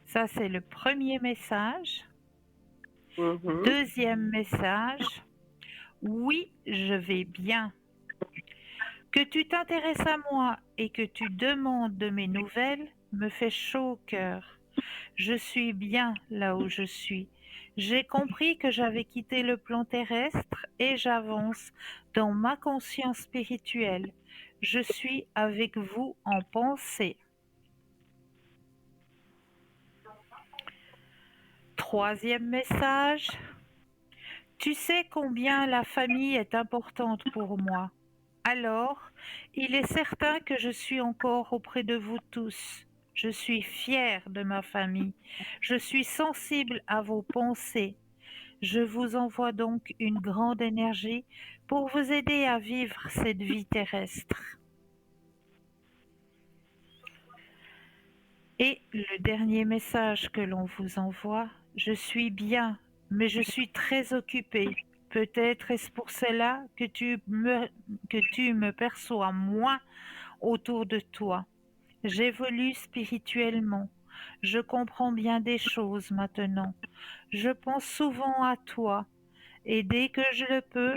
Ça, c'est le premier message. Deuxième message. Oui, je vais bien. Que tu t'intéresses à moi et que tu demandes de mes nouvelles me fait chaud au cœur. Je suis bien là où je suis. J'ai compris que j'avais quitté le plan terrestre et j'avance dans ma conscience spirituelle. Je suis avec vous en pensée. Troisième message. Tu sais combien la famille est importante pour moi. Alors, il est certain que je suis encore auprès de vous tous. Je suis fière de ma famille. Je suis sensible à vos pensées. Je vous envoie donc une grande énergie pour vous aider à vivre cette vie terrestre. Et le dernier message que l'on vous envoie, je suis bien, mais je suis très occupée. Peut-être est-ce pour cela que tu me perçois moins autour de toi. J'évolue spirituellement. Je comprends bien des choses maintenant. Je pense souvent à toi et dès que je le peux,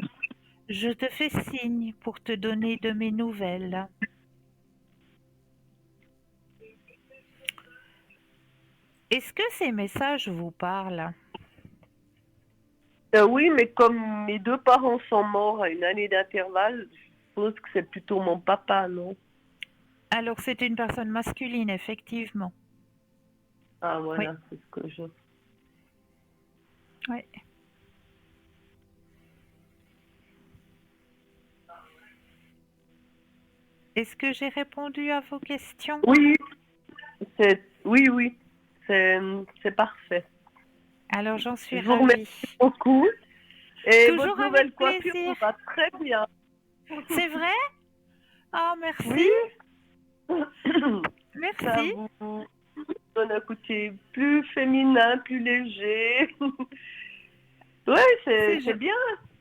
je te fais signe pour te donner de mes nouvelles. Est-ce que ces messages vous parlent? Oui, mais comme mes deux parents sont morts à une année d'intervalle, je suppose que c'est plutôt mon papa, non? Alors c'est une personne masculine, effectivement. Ah Oui, voilà, c'est ce que je... oui. Est-ce que j'ai répondu à vos questions? Oui, oui, c'est parfait. Alors j'en suis Je vous remercie ravie. beaucoup. Et votre Toujours nouvelle avec coiffure plaisir. vous va très bien. C'est vrai? Oh, merci. Oui, ça Merci. vous donne un côté plus féminin, plus léger. Oui, C'est c'est jo- bien.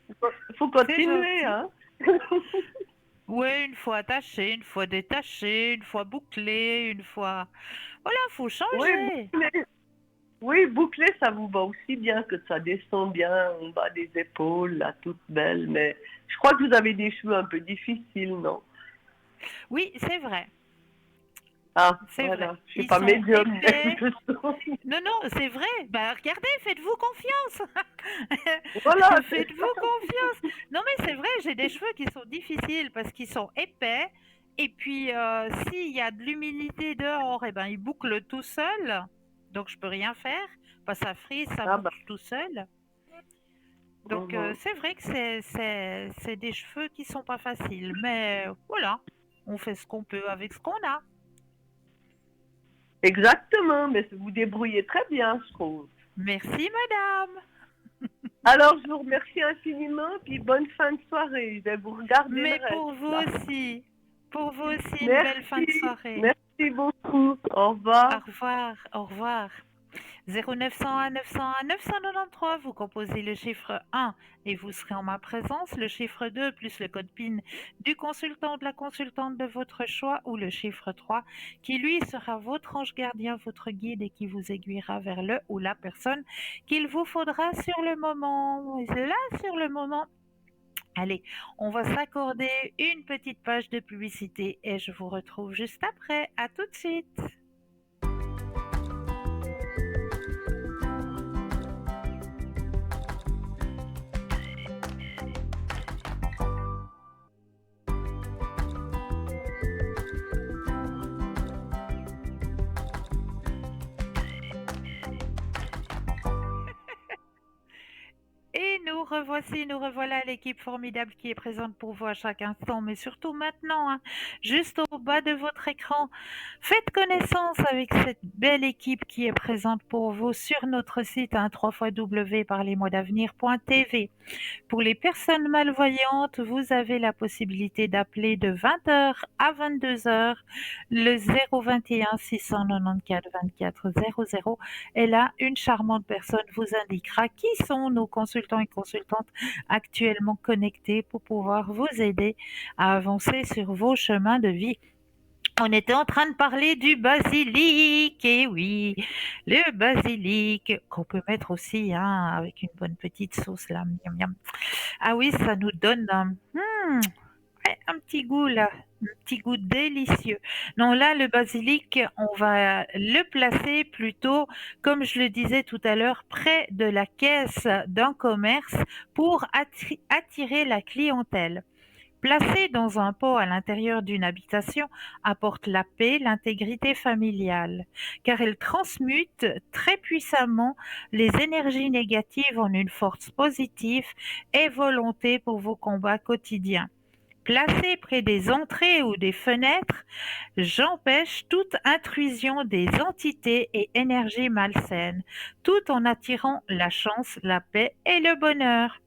Il faut c'est continuer, gentil. hein. Oui, une fois attaché, une fois détaché, une fois bouclé, une fois... Voilà, faut Oui, changer. boucler, oui, boucler, ça vous va aussi bien que ça descend bien en bas des épaules, là, toute belle. Mais je crois que vous avez des cheveux un peu difficiles, non? Oui, c'est vrai. Ah, C'est vrai. voilà, je suis Ils pas sont médium. épais. Non, non, c'est vrai. Bah, regardez, faites-vous confiance. Voilà, Faites-vous confiance. Non, mais c'est vrai, j'ai des cheveux qui sont difficiles parce qu'ils sont épais. Et puis, s'il y a de l'humidité dehors, eh ben, ils bouclent tout seuls. Donc, je peux rien faire. Pas ça frise, ça ah bah, boucle tout seul. Donc, mhm. c'est vrai que c'est des cheveux qui sont pas faciles. Mais voilà, on fait ce qu'on peut avec ce qu'on a. Exactement, mais vous débrouillez très bien, je trouve. Merci, madame. Alors, je vous remercie infiniment, puis bonne fin de soirée. Je vais vous regarder le Mais reste, pour vous là. aussi. Pour vous aussi, une belle fin de Merci, soirée. merci beaucoup. Au Au revoir. revoir, au revoir. 0901 901 993, vous composez le chiffre 1 et vous serez en ma présence, le chiffre 2 plus le code PIN du consultant ou de la consultante de votre choix ou le chiffre 3 qui lui sera votre ange gardien, votre guide et qui vous aiguillera vers le ou la personne qu'il vous faudra sur le moment. Et là, sur le moment, allez, on va s'accorder une petite page de publicité et je vous retrouve juste après. À tout de suite. Et nous revoilà l'équipe formidable qui est présente pour vous à chaque instant, mais surtout maintenant, hein, juste au bas de votre écran. Faites connaissance avec cette belle équipe qui est présente pour vous sur notre site, hein, www.parlezmoi-d'avenir.tv. Pour les personnes malvoyantes, vous avez la possibilité d'appeler de 20h à 22h le 021 694 24 00 et là, une charmante personne vous indiquera qui sont nos consultants et consultantes actuellement connectés pour pouvoir vous aider à avancer sur vos chemins de vie. On était en train de parler du basilic, et oui, le basilic qu'on peut mettre aussi hein, avec une bonne petite sauce là. Miam, miam. Ah oui, ça nous donne ouais, un petit goût là, un petit goût délicieux. Non, là, le basilic, on va le placer plutôt, comme je le disais tout à l'heure, près de la caisse d'un commerce pour attirer la clientèle. Placé dans un pot à l'intérieur d'une habitation apporte la paix, l'intégrité familiale, car elle transmute très puissamment les énergies négatives en une force positive et volonté pour vos combats quotidiens. Placé près des entrées ou des fenêtres, j'empêche toute intrusion des entités et énergies malsaines, tout en attirant la chance, la paix et le bonheur.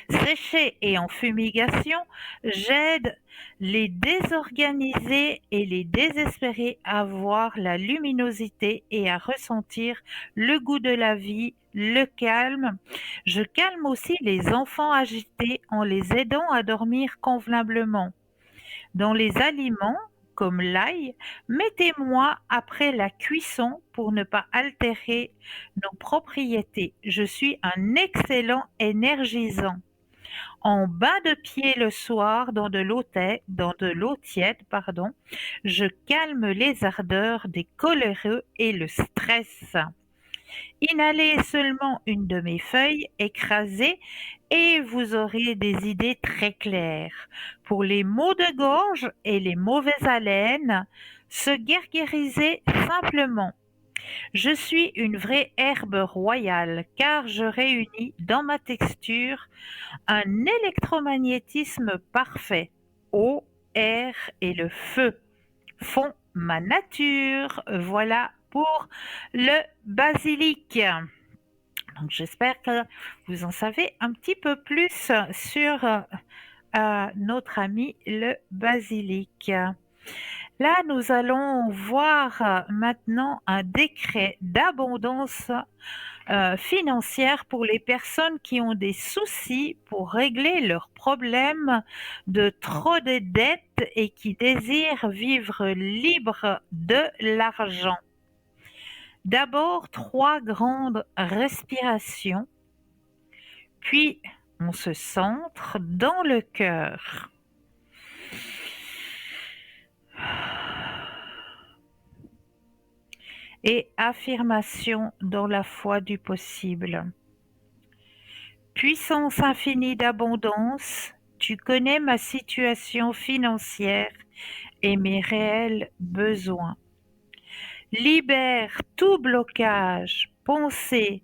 Séché et en fumigation, j'aide les désorganisés et les désespérés à voir la luminosité et à ressentir le goût de la vie, le calme. Je calme aussi les enfants agités en les aidant à dormir convenablement. Dans les aliments, comme l'ail, mettez-moi après la cuisson pour ne pas altérer nos propriétés. Je suis un excellent énergisant en bas de pied le soir dans de l'eau tiède, pardon, je calme les ardeurs des coléreux et le stress. Inhalez seulement une de mes feuilles, écrasez et vous aurez des idées très claires. Pour les maux de gorge et les mauvaises haleines, se guergueriser simplement. Je suis une vraie herbe royale car je réunis dans ma texture un électromagnétisme parfait. Eau, air et le feu font ma nature. Voilà pour le basilic. Donc j'espère que vous en savez un petit peu plus sur notre ami le basilic. Là, nous allons voir maintenant un décret d'abondance financière pour les personnes qui ont des soucis pour régler leurs problèmes de trop de dettes et qui désirent vivre libre de l'argent. D'abord, 3 grandes respirations, puis on se centre dans le cœur. et affirmation dans la foi du possible. Puissance infinie d'abondance, tu connais ma situation financière et mes réels besoins. Libère tout blocage, pensée,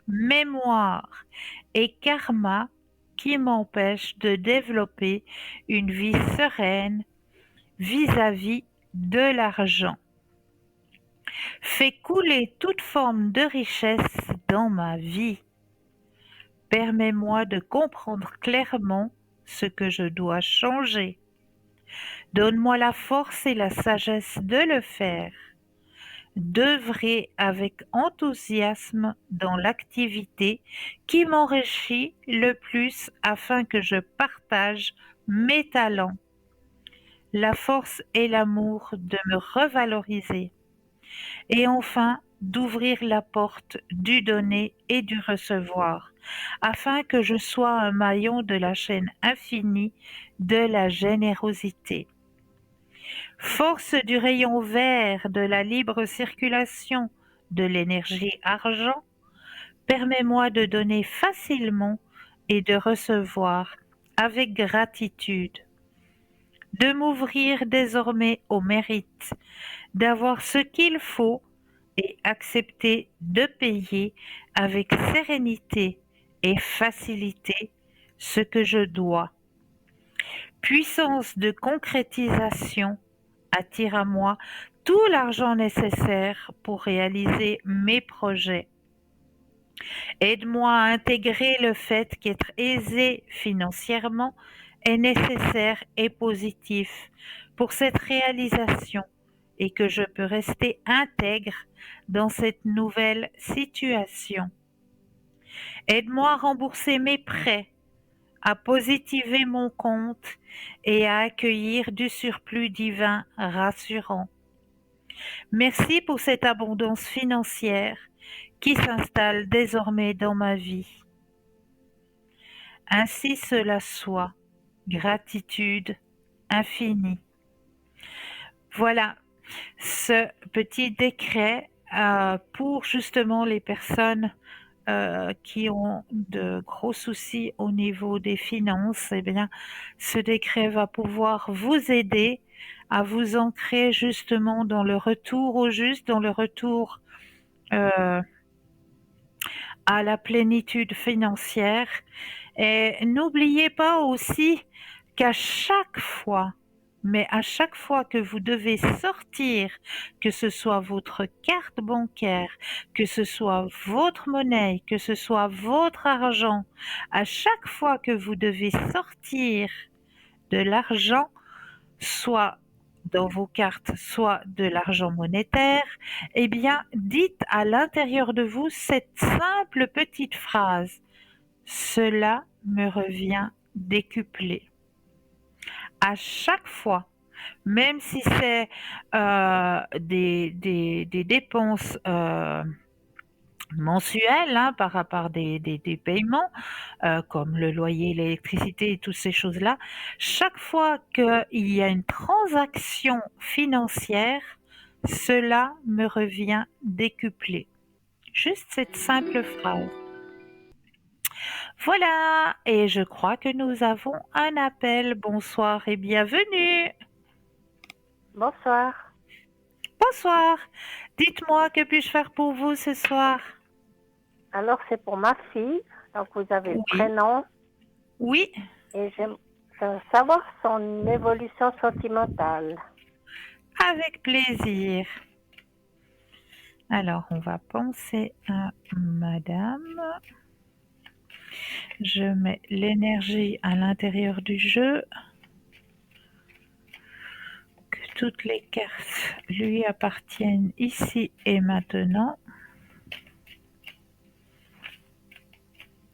mémoire et karma qui m'empêche de développer une vie sereine vis-à-vis de l'argent. Fais couler toute forme de richesse dans ma vie. Permets-moi de comprendre clairement ce que je dois changer. Donne-moi la force et la sagesse de le faire. D'œuvrer avec enthousiasme dans l'activité qui m'enrichit le plus afin que je partage mes talents, la force et l'amour de me revaloriser et enfin d'ouvrir la porte du donner et du recevoir afin que je sois un maillon de la chaîne infinie de la générosité. Force du rayon vert de la libre circulation de l'énergie argent, permets-moi de donner facilement et de recevoir avec gratitude, de m'ouvrir désormais au mérite, d'avoir ce qu'il faut et accepter de payer avec sérénité et facilité ce que je dois. Puissance de concrétisation, attire à moi tout l'argent nécessaire pour réaliser mes projets. Aide-moi à intégrer le fait qu'être aisé financièrement est nécessaire et positif pour cette réalisation et que je peux rester intègre dans cette nouvelle situation. Aide-moi à rembourser mes prêts, à positiver mon compte et à accueillir du surplus divin rassurant. Merci pour cette abondance financière qui s'installe désormais dans ma vie. Ainsi cela soit. Gratitude infinie. Voilà ce petit décret pour justement les personnes qui ont de gros soucis au niveau des finances. Eh bien, ce décret va pouvoir vous aider à vous ancrer justement dans le retour au juste, dans le retour euh, à la plénitude financière. Et n'oubliez pas aussi qu'à chaque fois, mais à chaque fois que vous devez sortir, que ce soit votre carte bancaire, que ce soit votre monnaie, que ce soit votre argent, à chaque fois que vous devez sortir de l'argent, soit dans vos cartes, soit de l'argent monétaire, eh bien, dites à l'intérieur de vous cette simple petite phrase. Cela me revient décuplé. À chaque fois, même si c'est des dépenses mensuelles hein, par rapport à des paiements, comme le loyer, l'électricité et toutes ces choses-là, chaque fois qu'il y a une transaction financière, cela me revient décuplé. Juste cette simple phrase. Voilà, et je crois que nous avons un appel. Bonsoir et bienvenue. Bonsoir. Bonsoir. Dites-moi, que puis-je faire pour vous ce soir? Alors, c'est pour ma fille. Donc, vous avez le Oui. prénom. Oui, Et j'aime savoir son évolution sentimentale. avec plaisir. Alors, on va penser à madame. Je mets l'énergie à l'intérieur du jeu. Que toutes les cartes lui appartiennent ici et maintenant.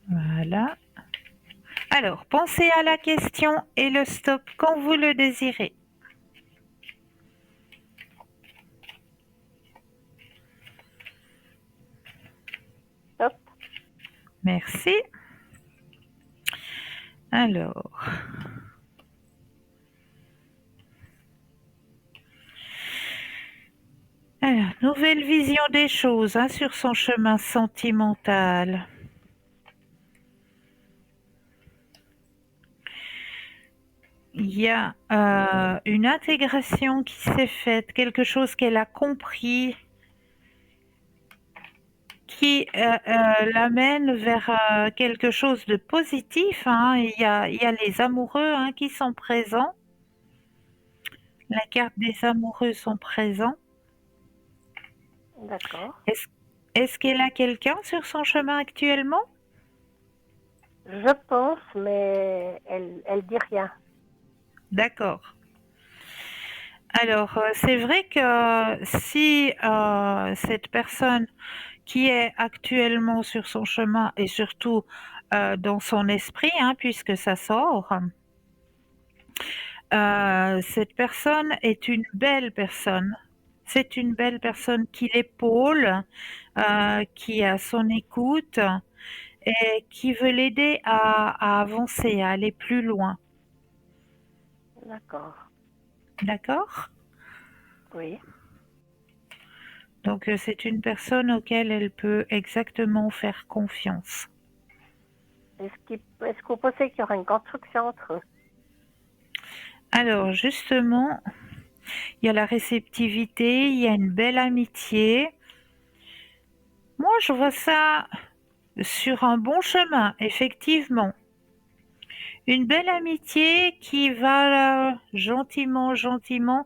Voilà. Alors, pensez à la question et le stop quand vous le désirez. Stop. Merci. Alors, Nouvelle vision des choses hein, sur son chemin sentimental. Il y a une intégration qui s'est faite, quelque chose qu'elle a compris, qui l'amène vers quelque chose de positif. Hein. Il y a les amoureux hein, qui sont présents. La carte des amoureux sont présents. D'accord. Est-ce qu'elle a quelqu'un sur son chemin actuellement? Je pense, mais elle dit rien. D'accord. Alors, c'est vrai que si cette personne qui est actuellement sur son chemin et surtout dans son esprit, hein, puisque ça sort, cette personne est une belle personne. C'est une belle personne qui l'épaule, qui a son écoute et qui veut l'aider à avancer, à aller plus loin. D'accord. D'accord? Oui. Donc c'est une personne auquel elle peut exactement faire confiance. Est-ce que vous pensez qu'il y aura une construction entre eux? Alors justement, il y a la réceptivité, il y a une belle amitié. Moi, je vois ça sur un bon chemin, effectivement. Une belle amitié qui va gentiment, gentiment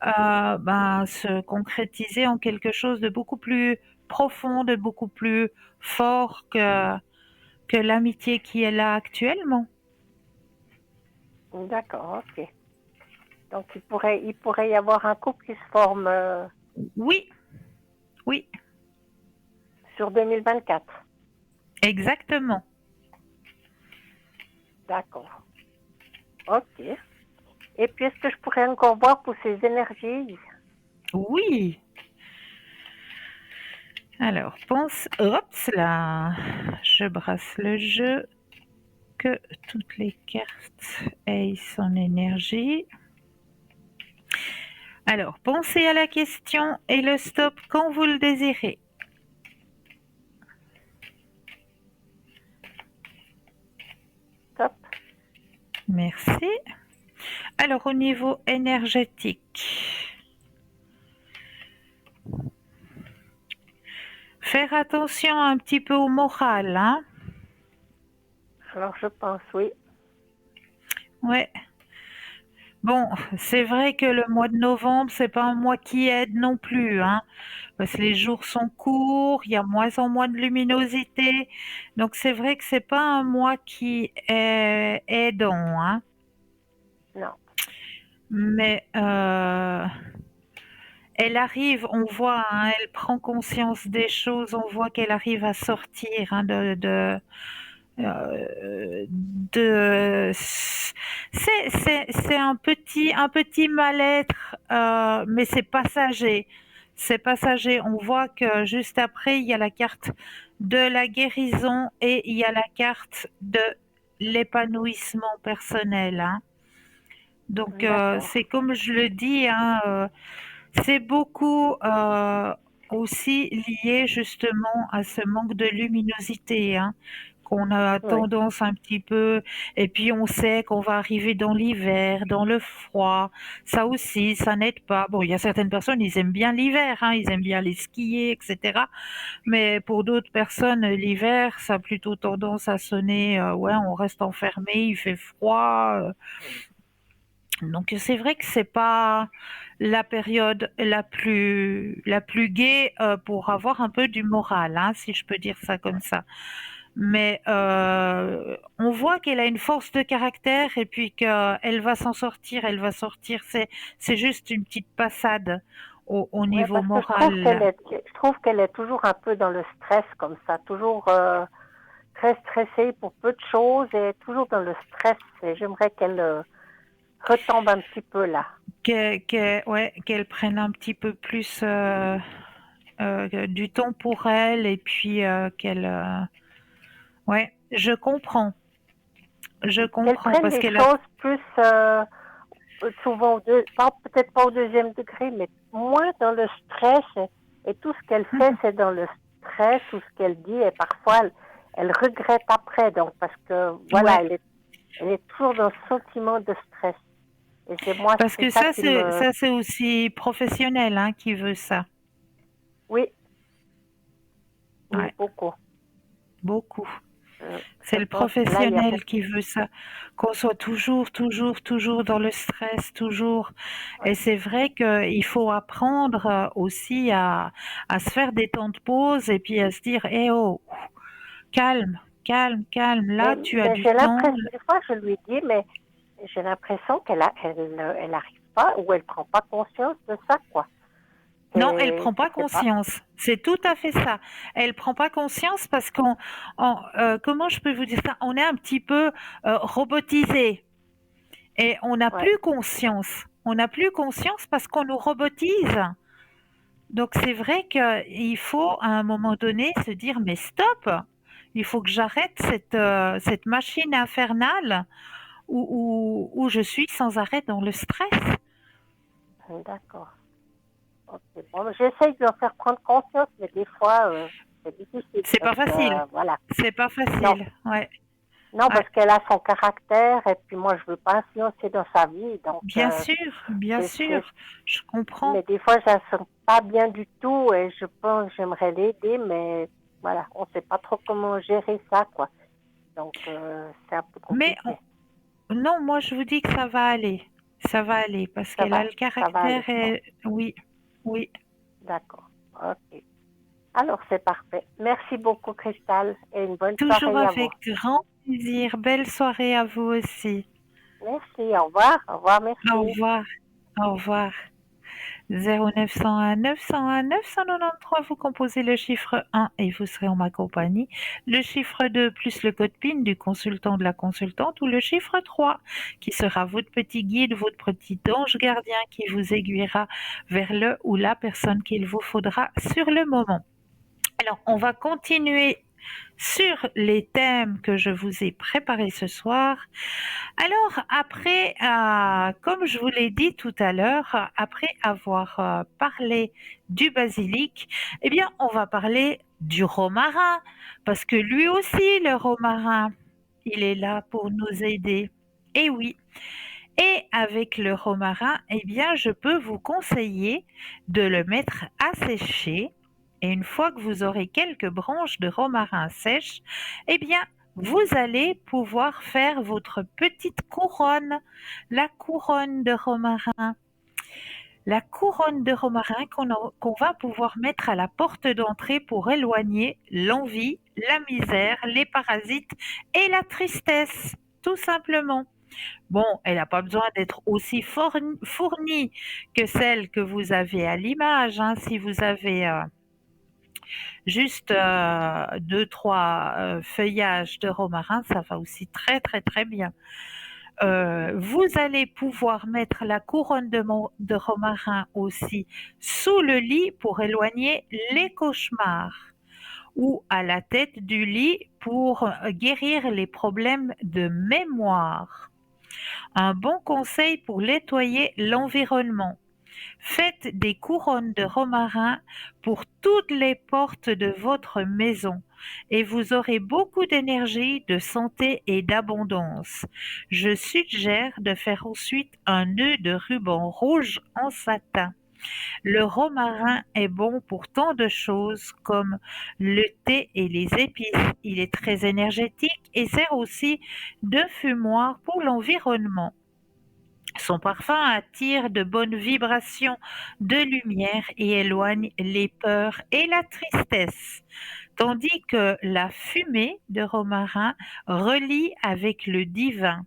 se concrétiser en quelque chose de beaucoup plus profond, de beaucoup plus fort que l'amitié qui est là actuellement. D'accord, ok. Donc il pourrait y avoir un couple qui se forme Oui, oui, sur 2024. exactement. D'accord. Ok. Et puis est-ce que je pourrais encore voir pour ces énergies? Oui. Alors, oups là, je brasse le jeu, que toutes les cartes aient son énergie. Alors, pensez à la question et le stop quand vous le désirez. Top. Merci. Alors, au niveau énergétique, faire attention un petit peu au moral, hein. Alors je pense oui. Ouais. Bon, c'est vrai que le mois de novembre, c'est pas un mois qui aide non plus, hein, parce que les jours sont courts, il y a moins en moins de luminosité, donc c'est vrai que c'est pas un mois qui est aidant, hein. Non. Mais elle arrive, on voit, hein, elle prend conscience des choses, on voit qu'elle arrive à sortir hein, de c'est un petit mal-être, mais c'est passager. C'est passager. On voit que juste après, il y a la carte de la guérison et il y a la carte de l'épanouissement personnel. Hein. Donc, D'accord. c'est comme je le dis, hein, c'est beaucoup aussi lié justement à ce manque de luminosité, hein, qu'on a Oui. tendance un petit peu, et puis on sait qu'on va arriver dans l'hiver, dans le froid, ça aussi, ça n'aide pas. Bon, il y a certaines personnes, ils aiment bien l'hiver, hein, ils aiment bien aller skier, etc. Mais pour d'autres personnes, l'hiver, ça a plutôt tendance à sonner, ouais, on reste enfermé, il fait froid. Donc c'est vrai que c'est pas la période la plus gaie pour avoir un peu du moral, hein, si je peux dire ça comme ça. Mais on voit qu'elle a une force de caractère et puis qu'elle va s'en sortir, elle va sortir. C'est juste une petite passade au Ouais, niveau parce que moral. je trouve qu'elle est toujours un peu dans le stress comme ça, toujours très stressée pour peu de choses et toujours dans le stress. Et j'aimerais qu'elle retombe un petit peu là. Ouais, qu'elle prenne un petit peu plus du temps pour elle et puis ouais, je Qu'elle comprends prenne parce les qu'elle a choses plus souvent, peut-être pas au deuxième degré, mais moins dans le stress Et tout ce qu'elle fait, c'est dans le stress, tout ce qu'elle dit, et parfois, elle regrette après. Donc, parce que, voilà, Ouais. elle est toujours dans ce sentiment de stress. Et Parce c'est que ça qui me... ça c'est aussi professionnel hein, qui veut ça. Oui, oui, Ouais, beaucoup. beaucoup. Je C'est le pense que là, il y a professionnel beaucoup. qui veut ça, qu'on soit toujours dans le stress, toujours. Et c'est vrai qu'il faut apprendre aussi à se faire des temps de pause et puis à se dire, eh oh, calme, calme, calme, là tu as Mais du j'ai temps. l'impression, des fois, je lui dis, mais j'ai l'impression elle arrive pas, ou elle prend pas conscience de ça, quoi. Non, elle Et prend je pas sais pas. conscience. C'est tout à fait ça. Elle prend pas conscience parce comment je peux vous dire ça? On est un petit peu robotisé. Et on n'a Ouais, plus conscience. On n'a plus conscience parce qu'on nous robotise. Donc c'est vrai qu'il faut à un moment donné se dire mais stop, il faut que j'arrête cette machine infernale où je suis sans arrêt dans le stress. d'accord. Ok. Bon, j'essaye de leur faire prendre conscience, mais des fois, c'est difficile C'est parce pas que, facile. voilà. C'est pas Non, facile. Ouais, non, ouais. parce qu'elle a son caractère, et puis moi, je veux pas influencer dans sa vie, donc Bien c'est, c'est- sûr, je comprends. mais des fois, je ne sens pas bien du tout, et je pense, j'aimerais l'aider, mais voilà, on sait pas trop comment gérer ça, quoi. Donc, c'est un peu Mais compliqué. non, moi je vous dis que ça va aller. Ça va aller parce qu'elle a le Ça va aller. caractère Oh, et oui, oui. d'accord. Ok. Alors, c'est parfait. Merci beaucoup, Cristal, et une bonne Toujours soirée à vous. avec grand plaisir. Belle soirée à vous aussi. Merci, au revoir. Au revoir, Au merci. revoir. Au revoir. 0901 901 993, vous composez le chiffre 1 et vous serez en ma compagnie. Le chiffre 2 plus le code PIN du consultant de la consultante ou le chiffre 3 qui sera votre petit guide, votre petit ange gardien qui vous aiguillera vers le ou la personne qu'il vous faudra sur le moment. Alors, on va continuer sur les thèmes que je vous ai préparés ce soir. Alors, après, comme je vous l'ai dit tout à l'heure, après avoir parlé du basilic, eh bien, on va parler du romarin, parce que lui aussi, le romarin, il est là pour nous aider. Et oui, et avec le romarin, eh bien, je peux vous conseiller de le mettre à sécher. Et une fois que vous aurez quelques branches de romarin sèches, eh bien, vous allez pouvoir faire votre petite couronne, la couronne de romarin. La couronne de romarin qu'on va pouvoir mettre à la porte d'entrée pour éloigner l'envie, la misère, les parasites et la tristesse, tout simplement. Bon, elle n'a pas besoin d'être aussi fournie que celle que vous avez à l'image, hein. Si vous avez juste deux, trois feuillages de romarin, ça va aussi très très très bien. Vous allez pouvoir mettre la couronne de romarin aussi sous le lit pour éloigner les cauchemars ou à la tête du lit pour guérir les problèmes de mémoire. Un bon conseil pour nettoyer l'environnement. Faites des couronnes de romarin pour toutes les portes de votre maison et vous aurez beaucoup d'énergie, de santé et d'abondance. Je suggère de faire ensuite un nœud de ruban rouge en satin. Le romarin est bon pour tant de choses comme le thé et les épices. Il est très énergétique et sert aussi de fumoir pour l'environnement. Son parfum attire de bonnes vibrations de lumière et éloigne les peurs et la tristesse, tandis que la fumée de romarin relie avec le divin.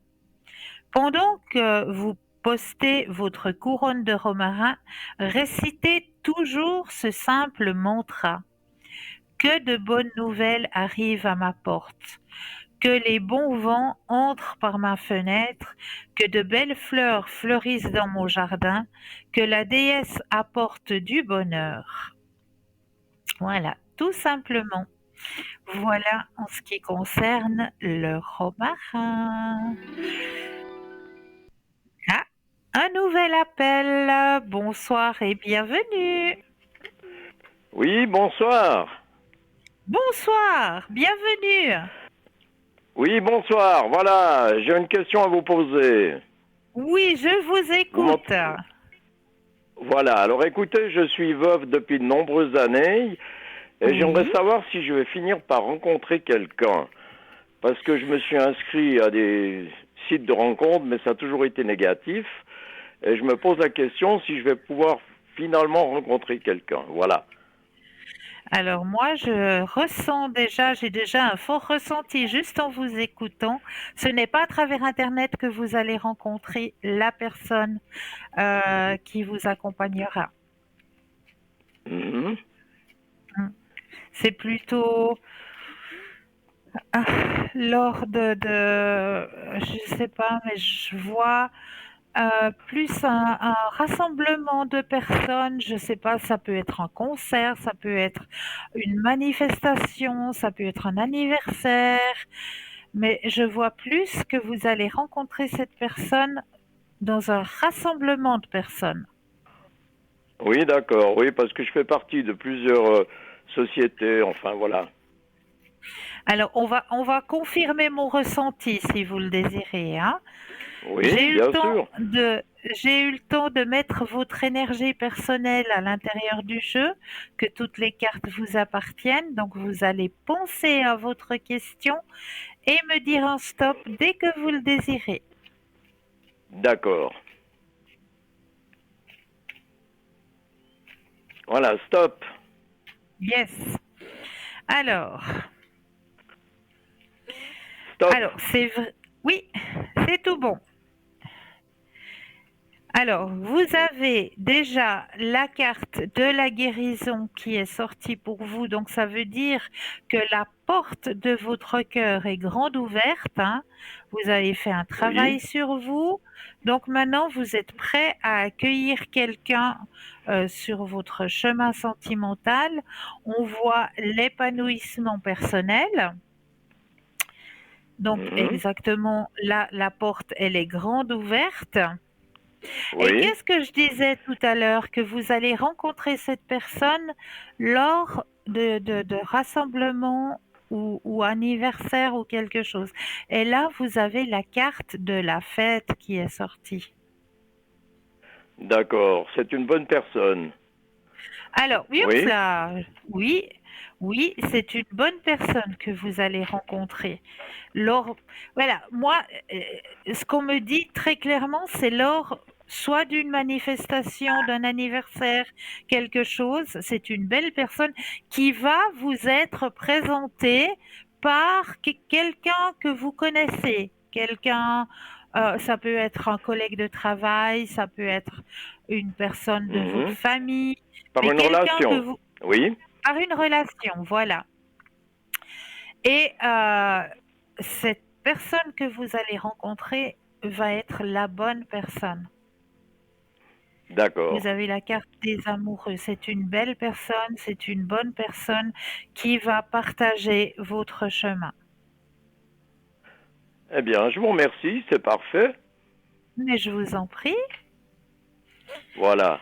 Pendant que vous postez votre couronne de romarin, récitez toujours ce simple mantra. Que de bonnes nouvelles arrivent à ma porte. Que les bons vents entrent par ma fenêtre, que de belles fleurs fleurissent dans mon jardin, que la déesse apporte du bonheur. Voilà, tout simplement. Voilà en ce qui concerne le romarin. Ah, un nouvel appel. Bonsoir et bienvenue. Oui, bonsoir. Bonsoir, bienvenue. Oui, bonsoir. Voilà, j'ai une question à vous poser. Oui, je vous Vous écoute. Voilà, alors écoutez, je suis veuve depuis de nombreuses années et j'aimerais Oui, savoir si je vais finir par rencontrer quelqu'un. Parce que je me suis inscrit à des sites de rencontres, mais ça a toujours été négatif. Et je me pose la question si je vais pouvoir finalement rencontrer quelqu'un. Voilà. alors moi je ressens déjà, j'ai déjà un fort ressenti juste en vous écoutant. Ce n'est pas à travers Internet que vous allez rencontrer la personne qui vous accompagnera. Mhm. Mm. C'est plutôt ah, lors je sais pas, mais je vois plus un rassemblement de personnes, je sais pas, ça peut être un concert, ça peut être une manifestation, ça peut être un anniversaire, mais je vois plus que vous allez rencontrer cette personne dans un rassemblement de personnes. Oui, d'accord. Oui, parce que je fais partie de plusieurs sociétés. Enfin, voilà. Alors, on va confirmer mon ressenti si vous le désirez, hein. Oui, J'ai eu le bien temps sûr. de j'ai eu le temps de mettre votre énergie personnelle à l'intérieur du jeu, que toutes les cartes vous appartiennent. Donc vous allez penser à votre question et me dire un stop dès que vous le désirez. D'accord. Voilà, stop. Yes. Alors, Stop. alors c'est vrai. Oui, c'est tout bon. Alors, vous avez déjà la carte de la guérison qui est sortie pour vous. Donc, ça veut dire que la porte de votre cœur est grande ouverte, hein. Vous avez fait un Oui. travail sur vous. Donc, maintenant, vous êtes prêt à accueillir quelqu'un sur votre chemin sentimental. On voit l'épanouissement personnel. Donc, Mhm. exactement, là, la porte, elle est grande ouverte. Et Oui. qu'est-ce que je disais tout à l'heure? Que vous allez rencontrer cette personne lors de rassemblements ou anniversaire ou quelque chose. Et là, vous avez la carte de la fête qui est sortie. D'accord. C'est une bonne personne. Alors, oui, Oui. oui, oui, c'est une bonne personne que vous allez rencontrer. Lors, voilà, moi, ce qu'on me dit très clairement, c'est lors soit d'une manifestation, d'un anniversaire, quelque chose, c'est une belle personne qui va vous être présentée par quelqu'un que vous connaissez, quelqu'un, ça peut être un collègue de travail, ça peut être une personne de votre Mhm. famille, Par mais une quelqu'un que relation. vous, Oui. par une relation, voilà. Et cette personne que vous allez rencontrer va être la bonne personne. D'accord. Vous avez la carte des amoureux. C'est une belle personne, c'est une bonne personne qui va partager votre chemin. Eh bien, je vous remercie. C'est parfait. Mais je vous en prie. Voilà.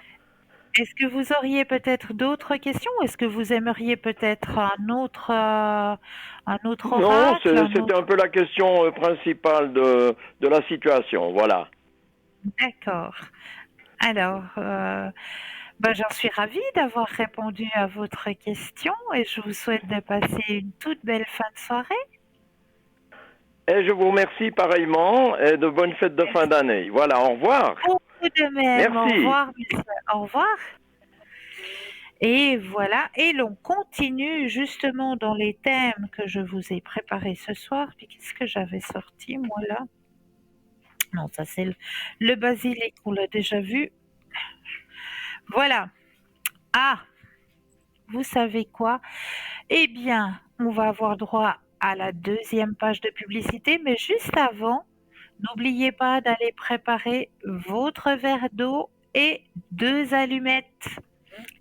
Est-ce que vous auriez peut-être d'autres questions? Est-ce que vous aimeriez peut-être un autre Non, oracle, un c'était un autre... peu la question principale de la situation. Voilà. D'accord. Alors, ben, j'en suis ravie d'avoir répondu à votre question et je vous souhaite de passer une toute belle fin de soirée. Et je vous remercie pareillement et de bonnes fêtes de fin d'année. Voilà, au revoir. Beaucoup de même. Au Merci. revoir, Miss. Au revoir. Et voilà. Et l'on continue justement dans les thèmes que je vous ai préparés ce soir. Puis qu'est-ce que j'avais sorti, moi, là? Non, ça, c'est le basilic. On l'a déjà vu. Voilà. Ah, vous savez quoi? Eh bien, on va avoir droit à la deuxième page de publicité, mais juste avant, n'oubliez pas d'aller préparer votre verre d'eau et 2 allumettes.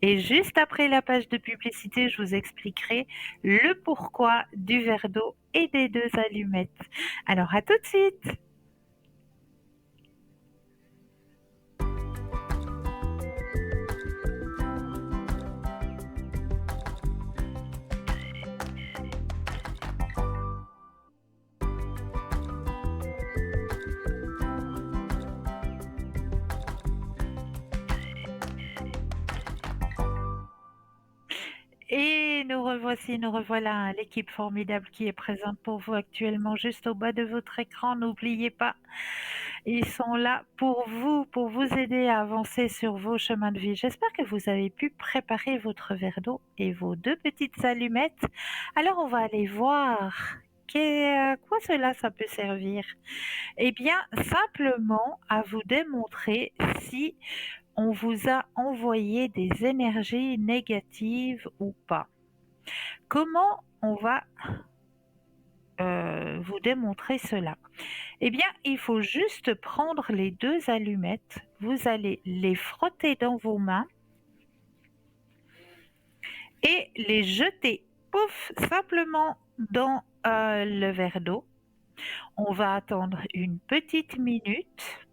Et juste après la page de publicité, je vous expliquerai le pourquoi du verre d'eau et des 2 allumettes. Alors à tout de suite! revoici, nous revoilà, hein, l'équipe formidable qui est présente pour vous actuellement juste au bas de votre écran. N'oubliez pas, ils sont là pour vous aider à avancer sur vos chemins de vie. J'espère que vous avez pu préparer votre verre d'eau et vos 2 petites allumettes. Alors on va aller voir à quoi ça peut servir. Eh bien, simplement à vous démontrer si on vous a envoyé des énergies négatives ou pas. Comment on va vous démontrer cela? Eh bien, il faut juste prendre les 2 allumettes, vous allez les frotter dans vos mains et les jeter, pouf, simplement dans le verre d'eau. On va attendre une petite minute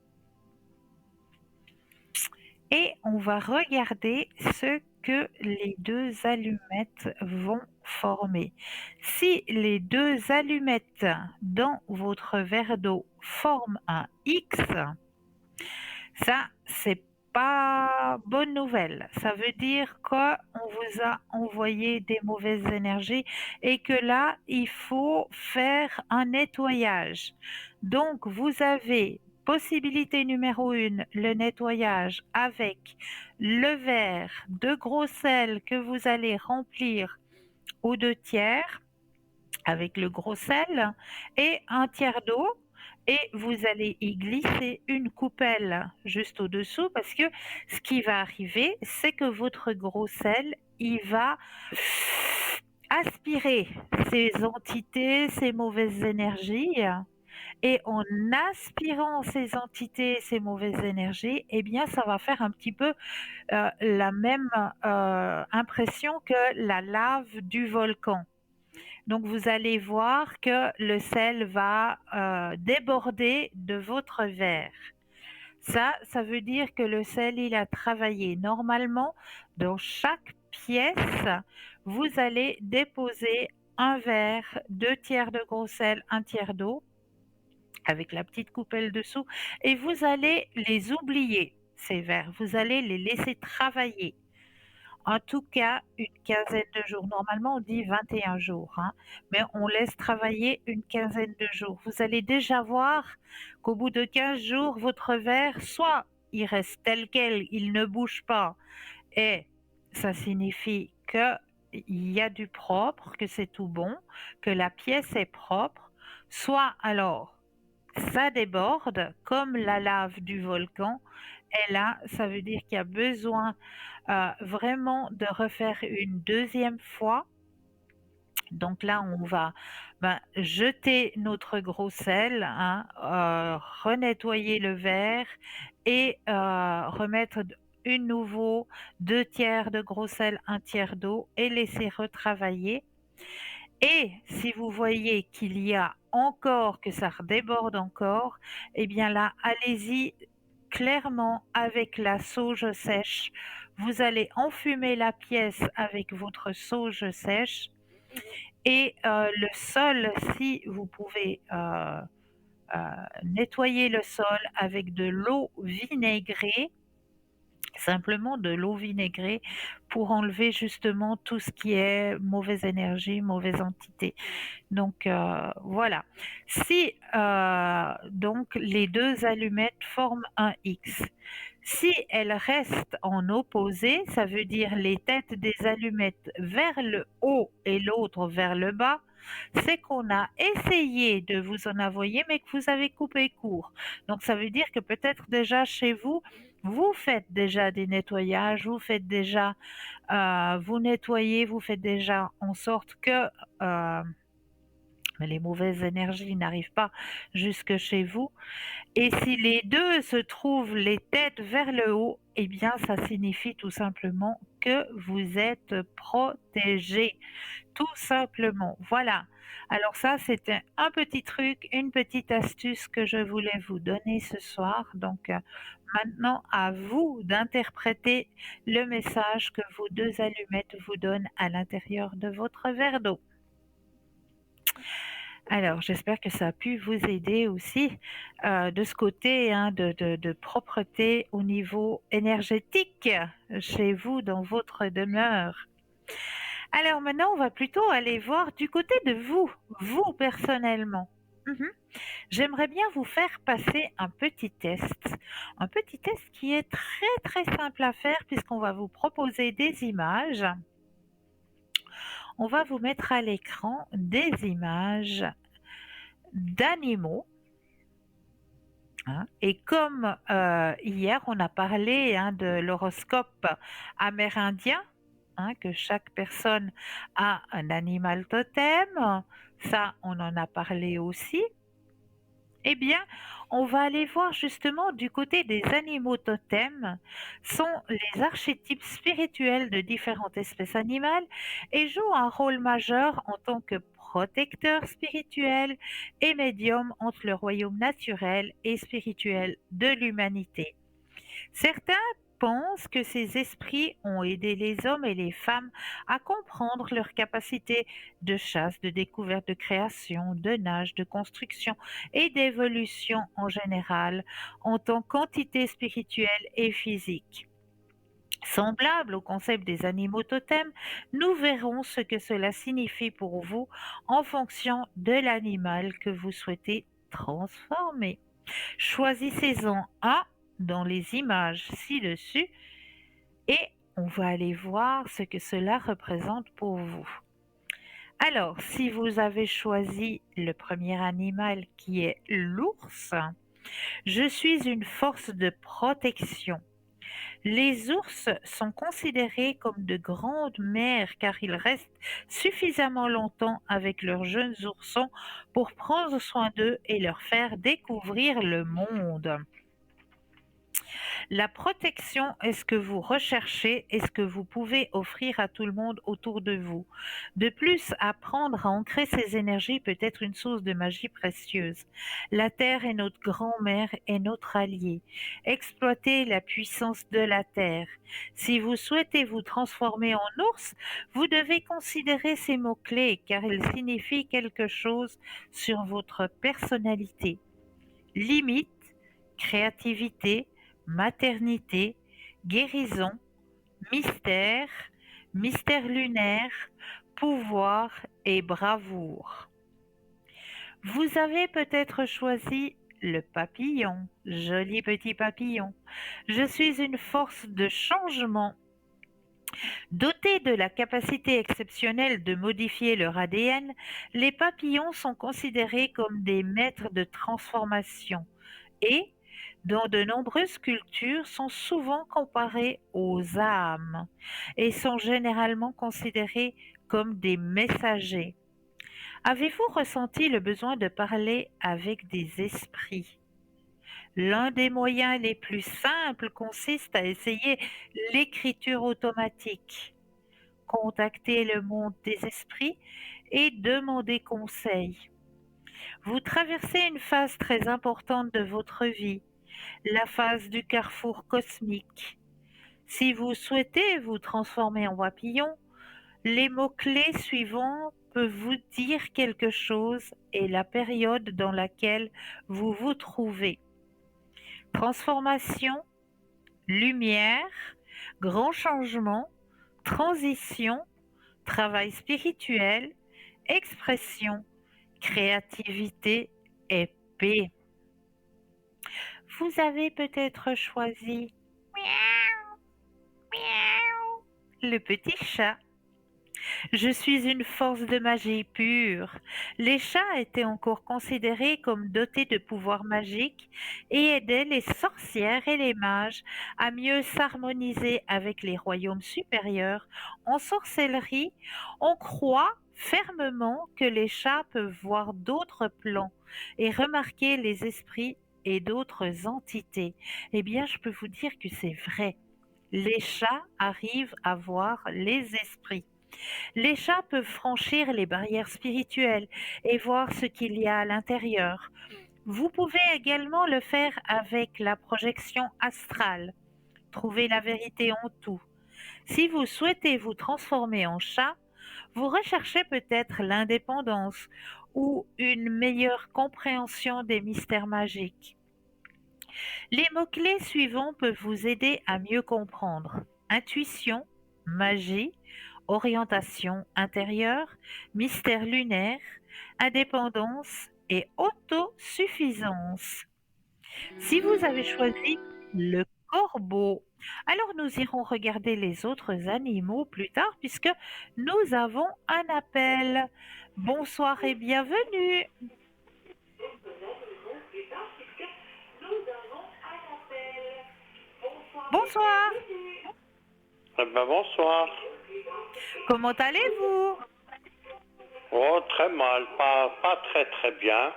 et on va regarder ce que les 2 allumettes vont former. Si les 2 allumettes dans votre verre d'eau forment un X, ça c'est pas bonne nouvelle. Ça veut dire qu'on vous a envoyé des mauvaises énergies et que là, il faut faire un nettoyage. Donc, vous avez possibilité numéro 1, le nettoyage avec le verre de gros sel que vous allez remplir aux 2 tiers avec le gros sel et un tiers d'eau et vous allez y glisser une coupelle juste au-dessous parce que ce qui va arriver, c'est que votre gros sel, il va aspirer ces entités, ces mauvaises énergies et en aspirant ces entités, ces mauvaises énergies, eh bien ça va faire un petit peu la même impression que la lave du volcan. Donc vous allez voir que le sel va déborder de votre verre. Ça veut dire que le sel, il a travaillé. Normalement, dans chaque pièce, vous allez déposer un verre, 2 tiers de gros sel, 1 tiers d'eau, avec la petite coupelle dessous, et vous allez les oublier, ces verres. Vous allez les laisser travailler. En tout cas, une quinzaine de jours. Normalement, on dit 21 jours, hein, mais on laisse travailler une quinzaine de jours. Vous allez déjà voir qu'au bout de 15 jours, votre verre, soit il reste tel quel, il ne bouge pas, et ça signifie qu'il y a du propre, que c'est tout bon, que la pièce est propre, soit alors ça déborde comme la lave du volcan. Et là, ça veut dire qu'il y a besoin vraiment de refaire une deuxième fois. Donc là, on va jeter notre gros sel, hein, renettoyer le verre et remettre une nouveau 2 tiers de gros sel, 1 tiers d'eau et laisser retravailler. Et si vous voyez qu'il y a encore, que ça redéborde encore, eh bien là, allez-y clairement avec la sauge sèche. Vous allez enfumer la pièce avec votre sauge sèche et le sol, si vous pouvez nettoyer le sol avec de l'eau vinaigrée, simplement de l'eau vinaigrée pour enlever justement tout ce qui est mauvaise énergie, mauvaise entité. Donc voilà. Si donc les 2 allumettes forment un X, si elles restent en opposé, ça veut dire les têtes des allumettes vers le haut et l'autre vers le bas, c'est qu'on a essayé de vous en envoyer mais que vous avez coupé court. Donc ça veut dire que peut-être déjà chez vous, vous faites déjà des nettoyages, vous faites déjà, vous nettoyez, vous faites déjà en sorte que les mauvaises énergies n'arrivent pas jusque chez vous. Et si les 2 se trouvent les têtes vers le haut, eh bien ça signifie tout simplement que vous êtes protégé. Tout simplement. Voilà. Alors ça, c'était un petit truc, une petite astuce que je voulais vous donner ce soir. Donc maintenant, à vous d'interpréter le message que vos 2 allumettes vous donnent à l'intérieur de votre verre d'eau. Alors, j'espère que ça a pu vous aider aussi de ce côté, hein, de propreté au niveau énergétique chez vous, dans votre demeure. Alors maintenant, on va plutôt aller voir du côté de vous, vous personnellement. Mhm. J'aimerais bien vous faire passer un petit test. Un petit test qui est très très simple à faire puisqu'on va vous proposer des images. On va vous mettre à l'écran des images d'animaux. Hein. Et comme hier, on a parlé de l'horoscope amérindien, que chaque personne a un animal totem, ça, on en a parlé aussi. Eh bien, on va aller voir justement du côté des animaux totems, sont les archétypes spirituels de différentes espèces animales et jouent un rôle majeur en tant que protecteurs spirituels et médiums entre le royaume naturel et spirituel de l'humanité. Certains pensent que ces esprits ont aidé les hommes et les femmes à comprendre leurs capacités de chasse, de découverte, de création, de nage, de construction et d'évolution en général en tant qu'entité spirituelle et physique. Semblable au concept des animaux totems, nous verrons ce que cela signifie pour vous en fonction de l'animal que vous souhaitez transformer. Choisissez-en un dans les images ci-dessus et on va aller voir ce que cela représente pour vous. Alors, si vous avez choisi le premier animal qui est l'ours, je suis une force de protection. Les ours sont considérés comme de grandes mères car ils restent suffisamment longtemps avec leurs jeunes oursons pour prendre soin d'eux et leur faire découvrir le monde. La protection est ce que vous recherchez et ce que vous pouvez offrir à tout le monde autour de vous. De plus, apprendre à ancrer ces énergies peut être une source de magie précieuse. La Terre est notre grand-mère et notre allié. Exploitez la puissance de la Terre. Si vous souhaitez vous transformer en ours, vous devez considérer ces mots-clés car ils signifient quelque chose sur votre personnalité. Limite, créativité, maternité, guérison, mystère, mystère lunaire, pouvoir et bravoure. Vous avez peut-être choisi le papillon, joli petit papillon. Je suis une force de changement. Dotés de la capacité exceptionnelle de modifier leur ADN, les papillons sont considérés comme des maîtres de transformation et, dans de nombreuses cultures, sont souvent comparés aux âmes et sont généralement considérés comme des messagers. Avez-vous ressenti le besoin de parler avec des esprits? L'un des moyens les plus simples consiste à essayer l'écriture automatique. Contactez le monde des esprits et demandez conseil. Vous traversez une phase très importante de votre vie, la phase du carrefour cosmique. Si vous souhaitez vous transformer en papillon, les mots-clés suivants peuvent vous dire quelque chose et la période dans laquelle vous vous trouvez. Transformation, lumière, grand changement, transition, travail spirituel, expression, créativité et paix. Vous avez peut-être choisi miaou, miaou, le petit chat. Je suis une force de magie pure. Les chats étaient encore considérés comme dotés de pouvoirs magiques et aidaient les sorcières et les mages à mieux s'harmoniser avec les royaumes supérieurs. En sorcellerie, on croit fermement que les chats peuvent voir d'autres plans et remarquer les esprits et d'autres entités. Eh bien, je peux vous dire que c'est vrai. Les chats arrivent à voir les esprits. Les chats peuvent franchir les barrières spirituelles et voir ce qu'il y a à l'intérieur. Vous pouvez également le faire avec la projection astrale. Trouver la vérité en tout. Si vous souhaitez vous transformer en chat, vous recherchez peut-être l'indépendance ou une meilleure compréhension des mystères magiques. Les mots-clés suivants peuvent vous aider à mieux comprendre. Intuition, magie, orientation intérieure, mystère lunaire, indépendance et autosuffisance. Si vous avez choisi le corbeau, alors nous irons regarder les autres animaux plus tard puisque nous avons un appel. Bonsoir et bienvenue. Bonsoir, Bonsoir. comment allez-vous? Oh, très mal, pas très très bien.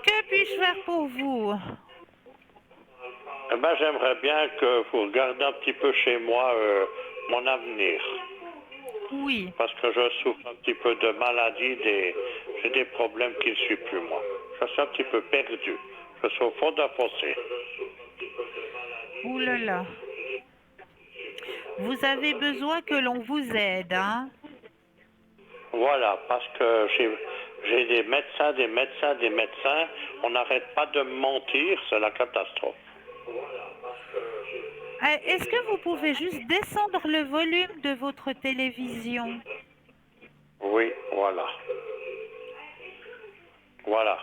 Que puis-je faire pour vous? J'aimerais bien que vous regardiez un petit peu chez moi mon avenir. Oui, Parce que je souffre un petit peu de maladie, j'ai des problèmes qui ne suivent plus moi. Je suis un petit peu perdu. Je suis au fond d'un fossé. ouh là là. Vous avez besoin que l'on vous aide, hein? Voilà, parce que j'ai des médecins, des médecins, des médecins. On n'arrête pas de me mentir, c'est la catastrophe. Est-ce que vous pouvez juste descendre le volume de votre télévision? Oui, voilà. Voilà.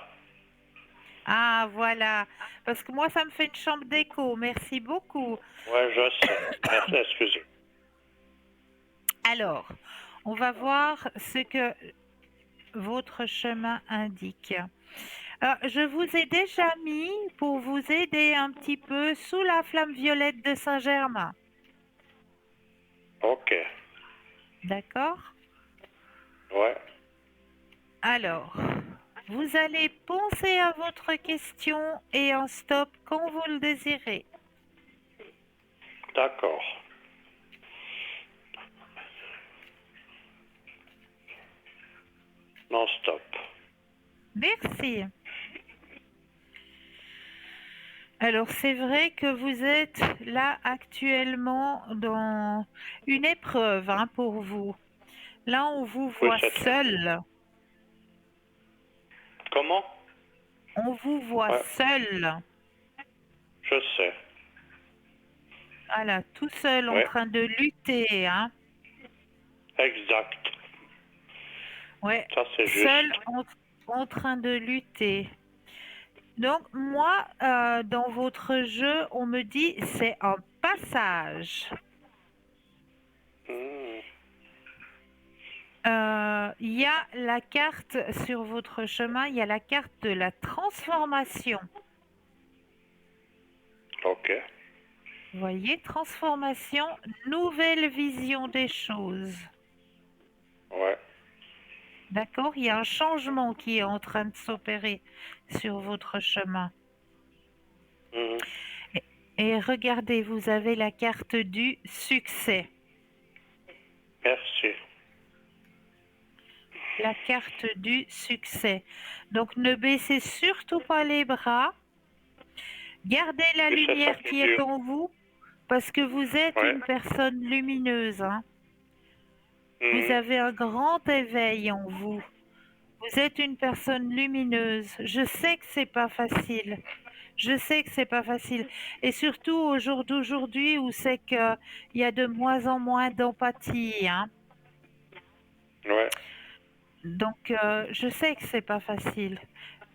Ah, voilà. Parce que moi, ça me fait une chambre d'écho. Merci beaucoup. Ouais, je sais. Merci, excusez. Alors, on va voir ce que votre chemin indique. Je vous ai déjà mis pour vous aider un petit peu sous la flamme violette de Saint-Germain. Ok. D'accord? Ouais. Alors, vous allez penser à votre question et en stop quand vous le désirez. D'accord. Non-stop. Merci. Alors, c'est vrai que vous êtes là actuellement dans une épreuve, hein, pour vous. Là, on vous Oui, voit c'est très... seul. Comment? On vous voit Ouais, seul. je sais. Voilà, tout seul en Ouais, train de lutter, hein. exact. Ouais, Ça, c'est seul juste. en train de lutter. Donc moi, dans votre jeu, on me dit c'est un passage. Hmm, Il y a la carte sur votre chemin, il y a la carte de la transformation. ok. Vous voyez, transformation, nouvelle vision des choses. Ouais. D'accord? Il y a un changement qui est en train de s'opérer sur votre chemin. Hmm, Et regardez, vous avez la carte du succès. merci. La carte du succès. Donc ne baissez surtout pas les bras. Gardez la Oui, c'est ça lumière qui qui est est dur. en vous parce que vous êtes Ouais. une personne lumineuse, hein. Vous Hmm, avez un grand éveil en vous. Vous êtes une personne lumineuse. Je sais que c'est pas facile. Je sais que c'est pas facile. Et surtout au jour d'aujourd'hui où c'est qu'il y a de moins en moins d'empathie, hein. ouais. Donc, je sais que c'est pas facile,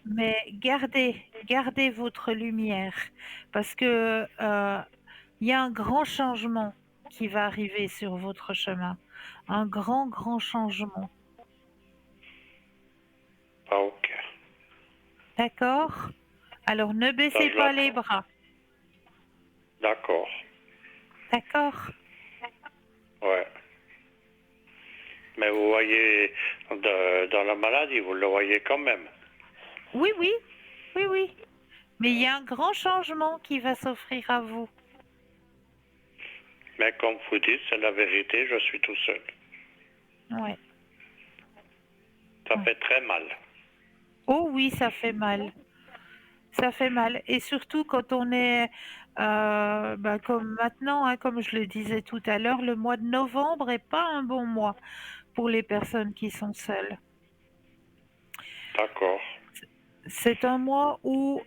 mais gardez votre lumière parce que il y a un grand changement qui va arriver sur votre chemin, un grand changement. Ah, ok. D'accord? Alors, ne Ça, baissez je pas les l'attends. bras. D'accord. D'accord? Ouais. Mais vous voyez, dans la maladie, vous le voyez quand même. Oui, oui, oui, oui. Mais il y a un grand changement qui va s'offrir à vous. Mais comme vous dites, c'est la vérité, je suis tout seul. Ouais. Ça Ouais. fait très mal. Oh oui, ça fait mal. Ça fait mal. Et surtout quand on est, comme maintenant, hein, comme je le disais tout à l'heure, le mois de novembre est pas un bon mois pour les personnes qui sont seules. D'accord. C'est un mois où,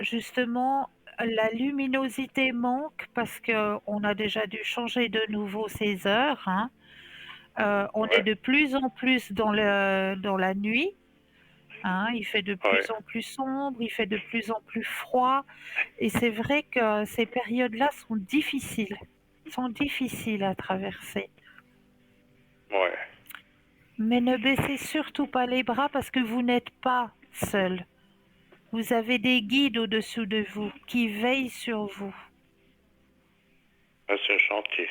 justement, la luminosité manque parce qu'on a déjà dû changer de nouveau ses heures, hein. On est Ouais, de plus en plus dans la nuit, hein. Il fait de ouais, plus en plus sombre, il fait de plus en plus froid et c'est vrai que ces périodes-là sont difficiles à traverser. ouais. Mais ne baissez surtout pas les bras parce que vous n'êtes pas seul. Vous avez des guides au-dessous de vous qui veillent sur vous. C'est gentil.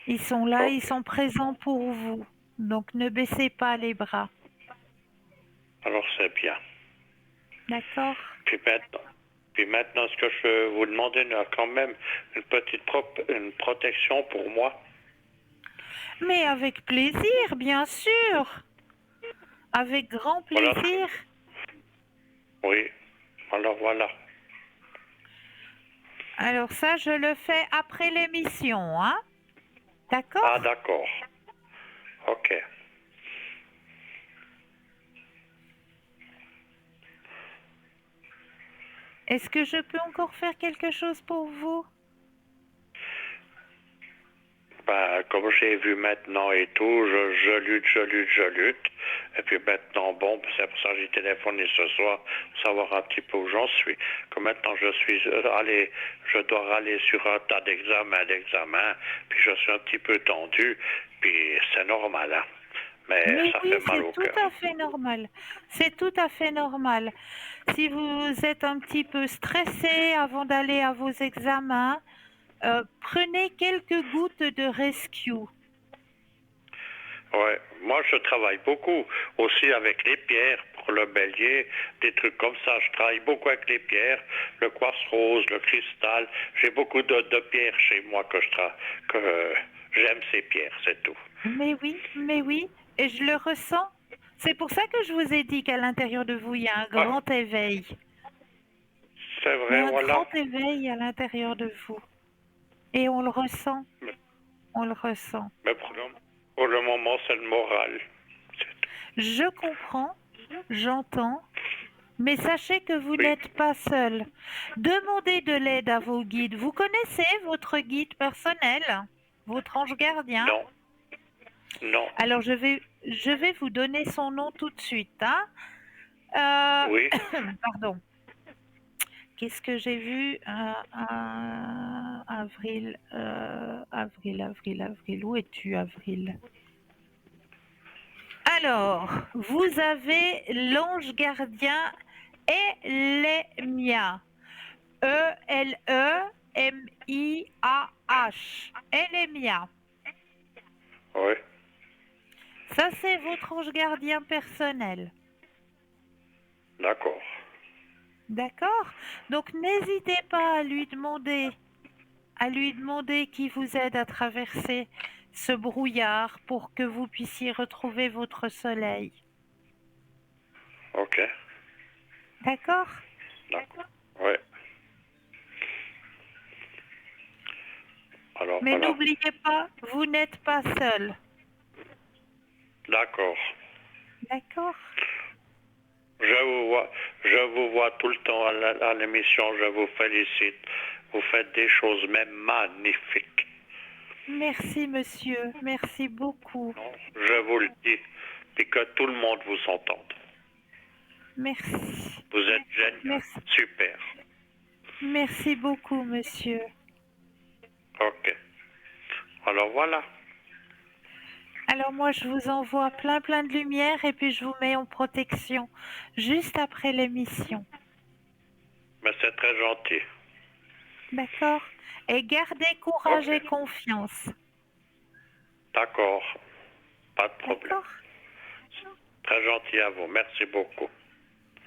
Ils sont là, ils Ok. sont présents pour vous. Donc ne baissez pas les bras. Alors c'est bien. D'accord? Puis maintenant, ce que je veux vous demander, il y a quand même une petite une protection pour moi. Mais avec plaisir, bien sûr. Avec grand Voilà. plaisir. Oui. Alors voilà. Alors ça, je le fais après l'émission, hein? Ah D'accord? d'accord. Ok. Est-ce que je peux encore faire quelque chose pour vous? Ben, comme j'ai vu maintenant et tout, je lutte. Et puis maintenant, bon, c'est pour ça que j'ai téléphoné ce soir, pour savoir un petit peu où j'en suis. Que maintenant je dois aller sur un tas d'examens, puis je suis un petit peu tendu, puis c'est normal, hein. Mais Mais ça oui, fait mal c'est au tout cœur. à fait normal. C'est tout à fait normal. Si vous êtes un petit peu stressé avant d'aller à vos examens, prenez quelques gouttes de rescue. Ouais, moi je travaille beaucoup aussi avec les pierres pour le bélier, des trucs comme ça. Je travaille beaucoup avec les pierres, le quartz rose, le cristal. J'ai beaucoup de pierres chez moi que j'aime ces pierres, c'est tout. Mais oui, et je le ressens. C'est pour ça que je vous ai dit qu'à l'intérieur de vous, il y a un Ouais, grand éveil. c'est Il y vrai, a un voilà. grand éveil à l'intérieur de vous. Et on le ressent, Mais, on le ressent. mais pour le moment, c'est le moral. C'est tout. Je comprends, j'entends, mais sachez que vous Oui, n'êtes pas seul. Demandez de l'aide à vos guides. Vous connaissez votre guide personnel, votre ange gardien? non, non, Alors je vais vous donner son nom tout de suite, hein. oui, Pardon. Qu'est-ce que j'ai vu? Avril. Où es-tu, Avril? Alors, vous avez l'ange gardien Elemia. Elemiah. Elemia. oui, Ça, c'est votre ange gardien personnel. d'accord. D'accord? Donc, n'hésitez pas à lui demander qui vous aide à traverser ce brouillard pour que vous puissiez retrouver votre soleil. Ok, D'accord? d'accord. Oui, alors Mais voilà. n'oubliez pas, vous n'êtes pas seul. D'accord. D'accord? Je vous vois tout le temps à l'émission, je vous félicite. Vous faites des choses même magnifiques. Merci, monsieur. Merci beaucoup. Non, je vous le dis, et que tout le monde vous entende. Merci. Vous êtes génial, Merci. super. Merci beaucoup, monsieur. Ok. Alors voilà. Alors moi, je vous envoie plein de lumière et puis je vous mets en protection juste après l'émission. Mais c'est très gentil. D'accord? Et gardez courage Ok. et confiance. D'accord. Pas de problème. D'accord? Très gentil à vous. Merci beaucoup.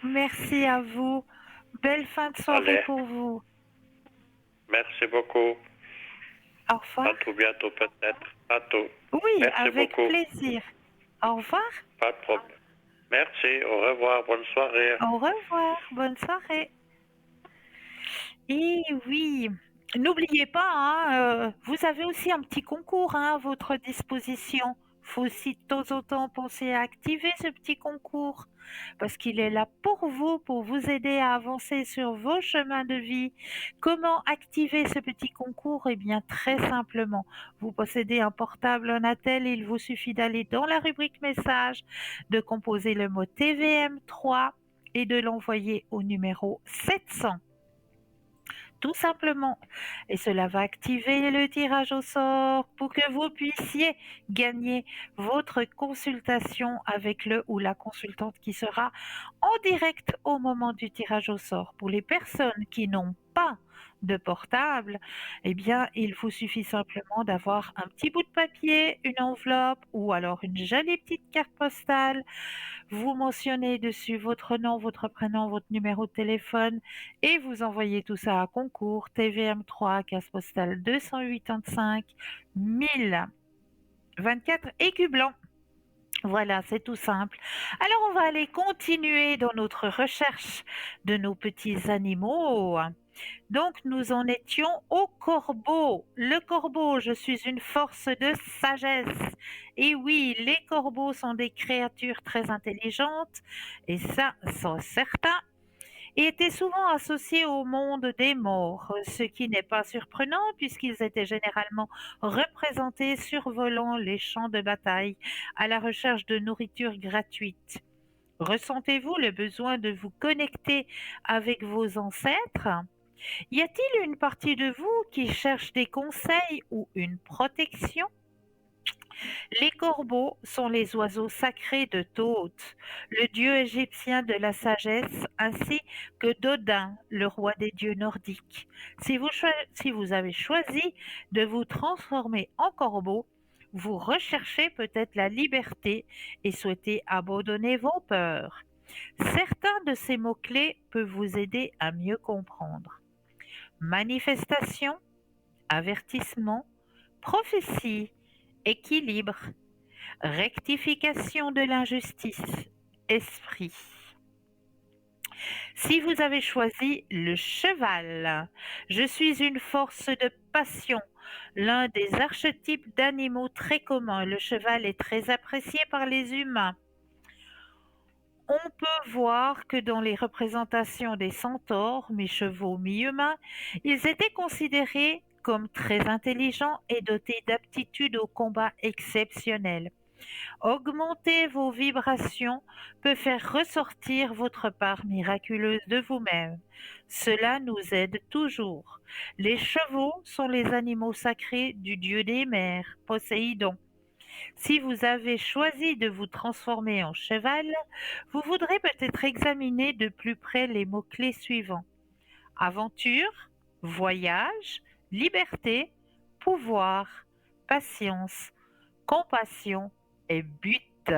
Merci à vous. Belle fin de soirée Allez. pour vous. Merci beaucoup. Au revoir. À tout bientôt peut-être. À tout. Oui, Merci avec beaucoup. plaisir. Au revoir. Pas de problème. Merci. Au revoir. Bonne soirée. Au revoir. Bonne soirée. Et oui, n'oubliez pas, hein, vous avez aussi un petit concours hein, à votre disposition faut aussi de temps en temps penser à activer ce petit concours parce qu'il est là pour vous aider à avancer sur vos chemins de vie. Comment activer ce petit concours? Eh bien, très simplement, vous possédez un portable, un attel, il vous suffit d'aller dans la rubrique message, de composer le mot TVM3 et de l'envoyer au numéro 700. Tout simplement. Et cela va activer le tirage au sort pour que vous puissiez gagner votre consultation avec le ou la consultante qui sera en direct au moment du tirage au sort. Pour les personnes qui n'ont pas de portable, eh bien, il vous suffit simplement d'avoir un petit bout de papier, une enveloppe ou alors une jolie petite carte postale. Vous mentionnez dessus votre nom, votre prénom, votre numéro de téléphone et vous envoyez tout ça à concours TVM3, case postale 285 1024 écus blancs. Voilà, c'est tout simple. Alors, on va aller continuer dans notre recherche de nos petits animaux. Donc, nous en étions au corbeau. Le corbeau, je suis une force de sagesse. Et oui, les corbeaux sont des créatures très intelligentes, et ça, c'est certain, et étaient souvent associés au monde des morts, ce qui n'est pas surprenant puisqu'ils étaient généralement représentés survolant les champs de bataille à la recherche de nourriture gratuite. Ressentez-vous le besoin de vous connecter avec vos ancêtres? Y a-t-il une partie de vous qui cherche des conseils ou une protection? Les corbeaux sont les oiseaux sacrés de Thoth, le dieu égyptien de la sagesse, ainsi que d'Odin, le roi des dieux nordiques. Si vous avez choisi de vous transformer en corbeau, vous recherchez peut-être la liberté et souhaitez abandonner vos peurs. Certains de ces mots-clés peuvent vous aider à mieux comprendre. Manifestation, avertissement, prophétie, équilibre, rectification de l'injustice, esprit. Si vous avez choisi le cheval, je suis une force de passion, l'un des archétypes d'animaux très communs. Le cheval est très apprécié par les humains. On peut voir que dans les représentations des centaures, mi-chevaux, mi-humains, ils étaient considérés comme très intelligents et dotés d'aptitudes au combat exceptionnelles. Augmenter vos vibrations peut faire ressortir votre part miraculeuse de vous-même. Cela nous aide toujours. Les chevaux sont les animaux sacrés du dieu des mers, Poséidon. Si vous avez choisi de vous transformer en cheval, vous voudrez peut-être examiner de plus près les mots-clés suivants: aventure, voyage, liberté, pouvoir, patience, compassion et but.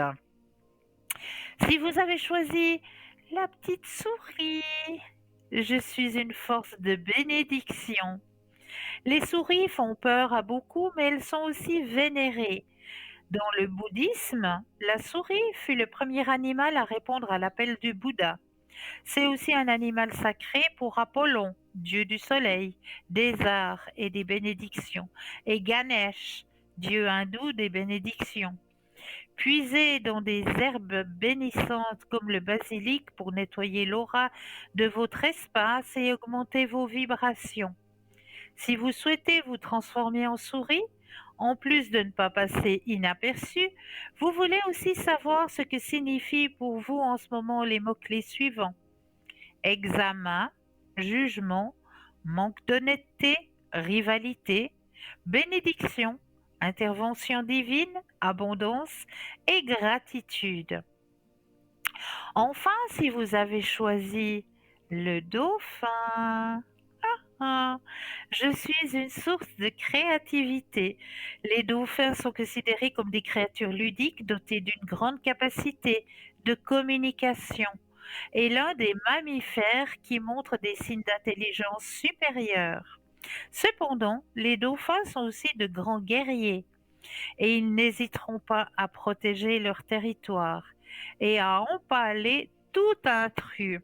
Si vous avez choisi la petite souris, je suis une force de bénédiction. Les souris font peur à beaucoup, mais elles sont aussi vénérées. Dans le bouddhisme, la souris fut le premier animal à répondre à l'appel du Bouddha. C'est aussi un animal sacré pour Apollon, dieu du soleil, des arts et des bénédictions, et Ganesh, dieu hindou des bénédictions. Puisez dans des herbes bénissantes comme le basilic pour nettoyer l'aura de votre espace et augmenter vos vibrations. Si vous souhaitez vous transformer en souris, en plus de ne pas passer inaperçu, vous voulez aussi savoir ce que signifient pour vous en ce moment les mots-clés suivants: examen, jugement, manque d'honnêteté, rivalité, bénédiction, intervention divine, abondance et gratitude. Enfin, si vous avez choisi le dauphin, je suis une source de créativité. Les dauphins sont considérés comme des créatures ludiques dotées d'une grande capacité de communication et l'un des mammifères qui montre des signes d'intelligence supérieure. Cependant, les dauphins sont aussi de grands guerriers et ils n'hésiteront pas à protéger leur territoire et à empaler tout intrus.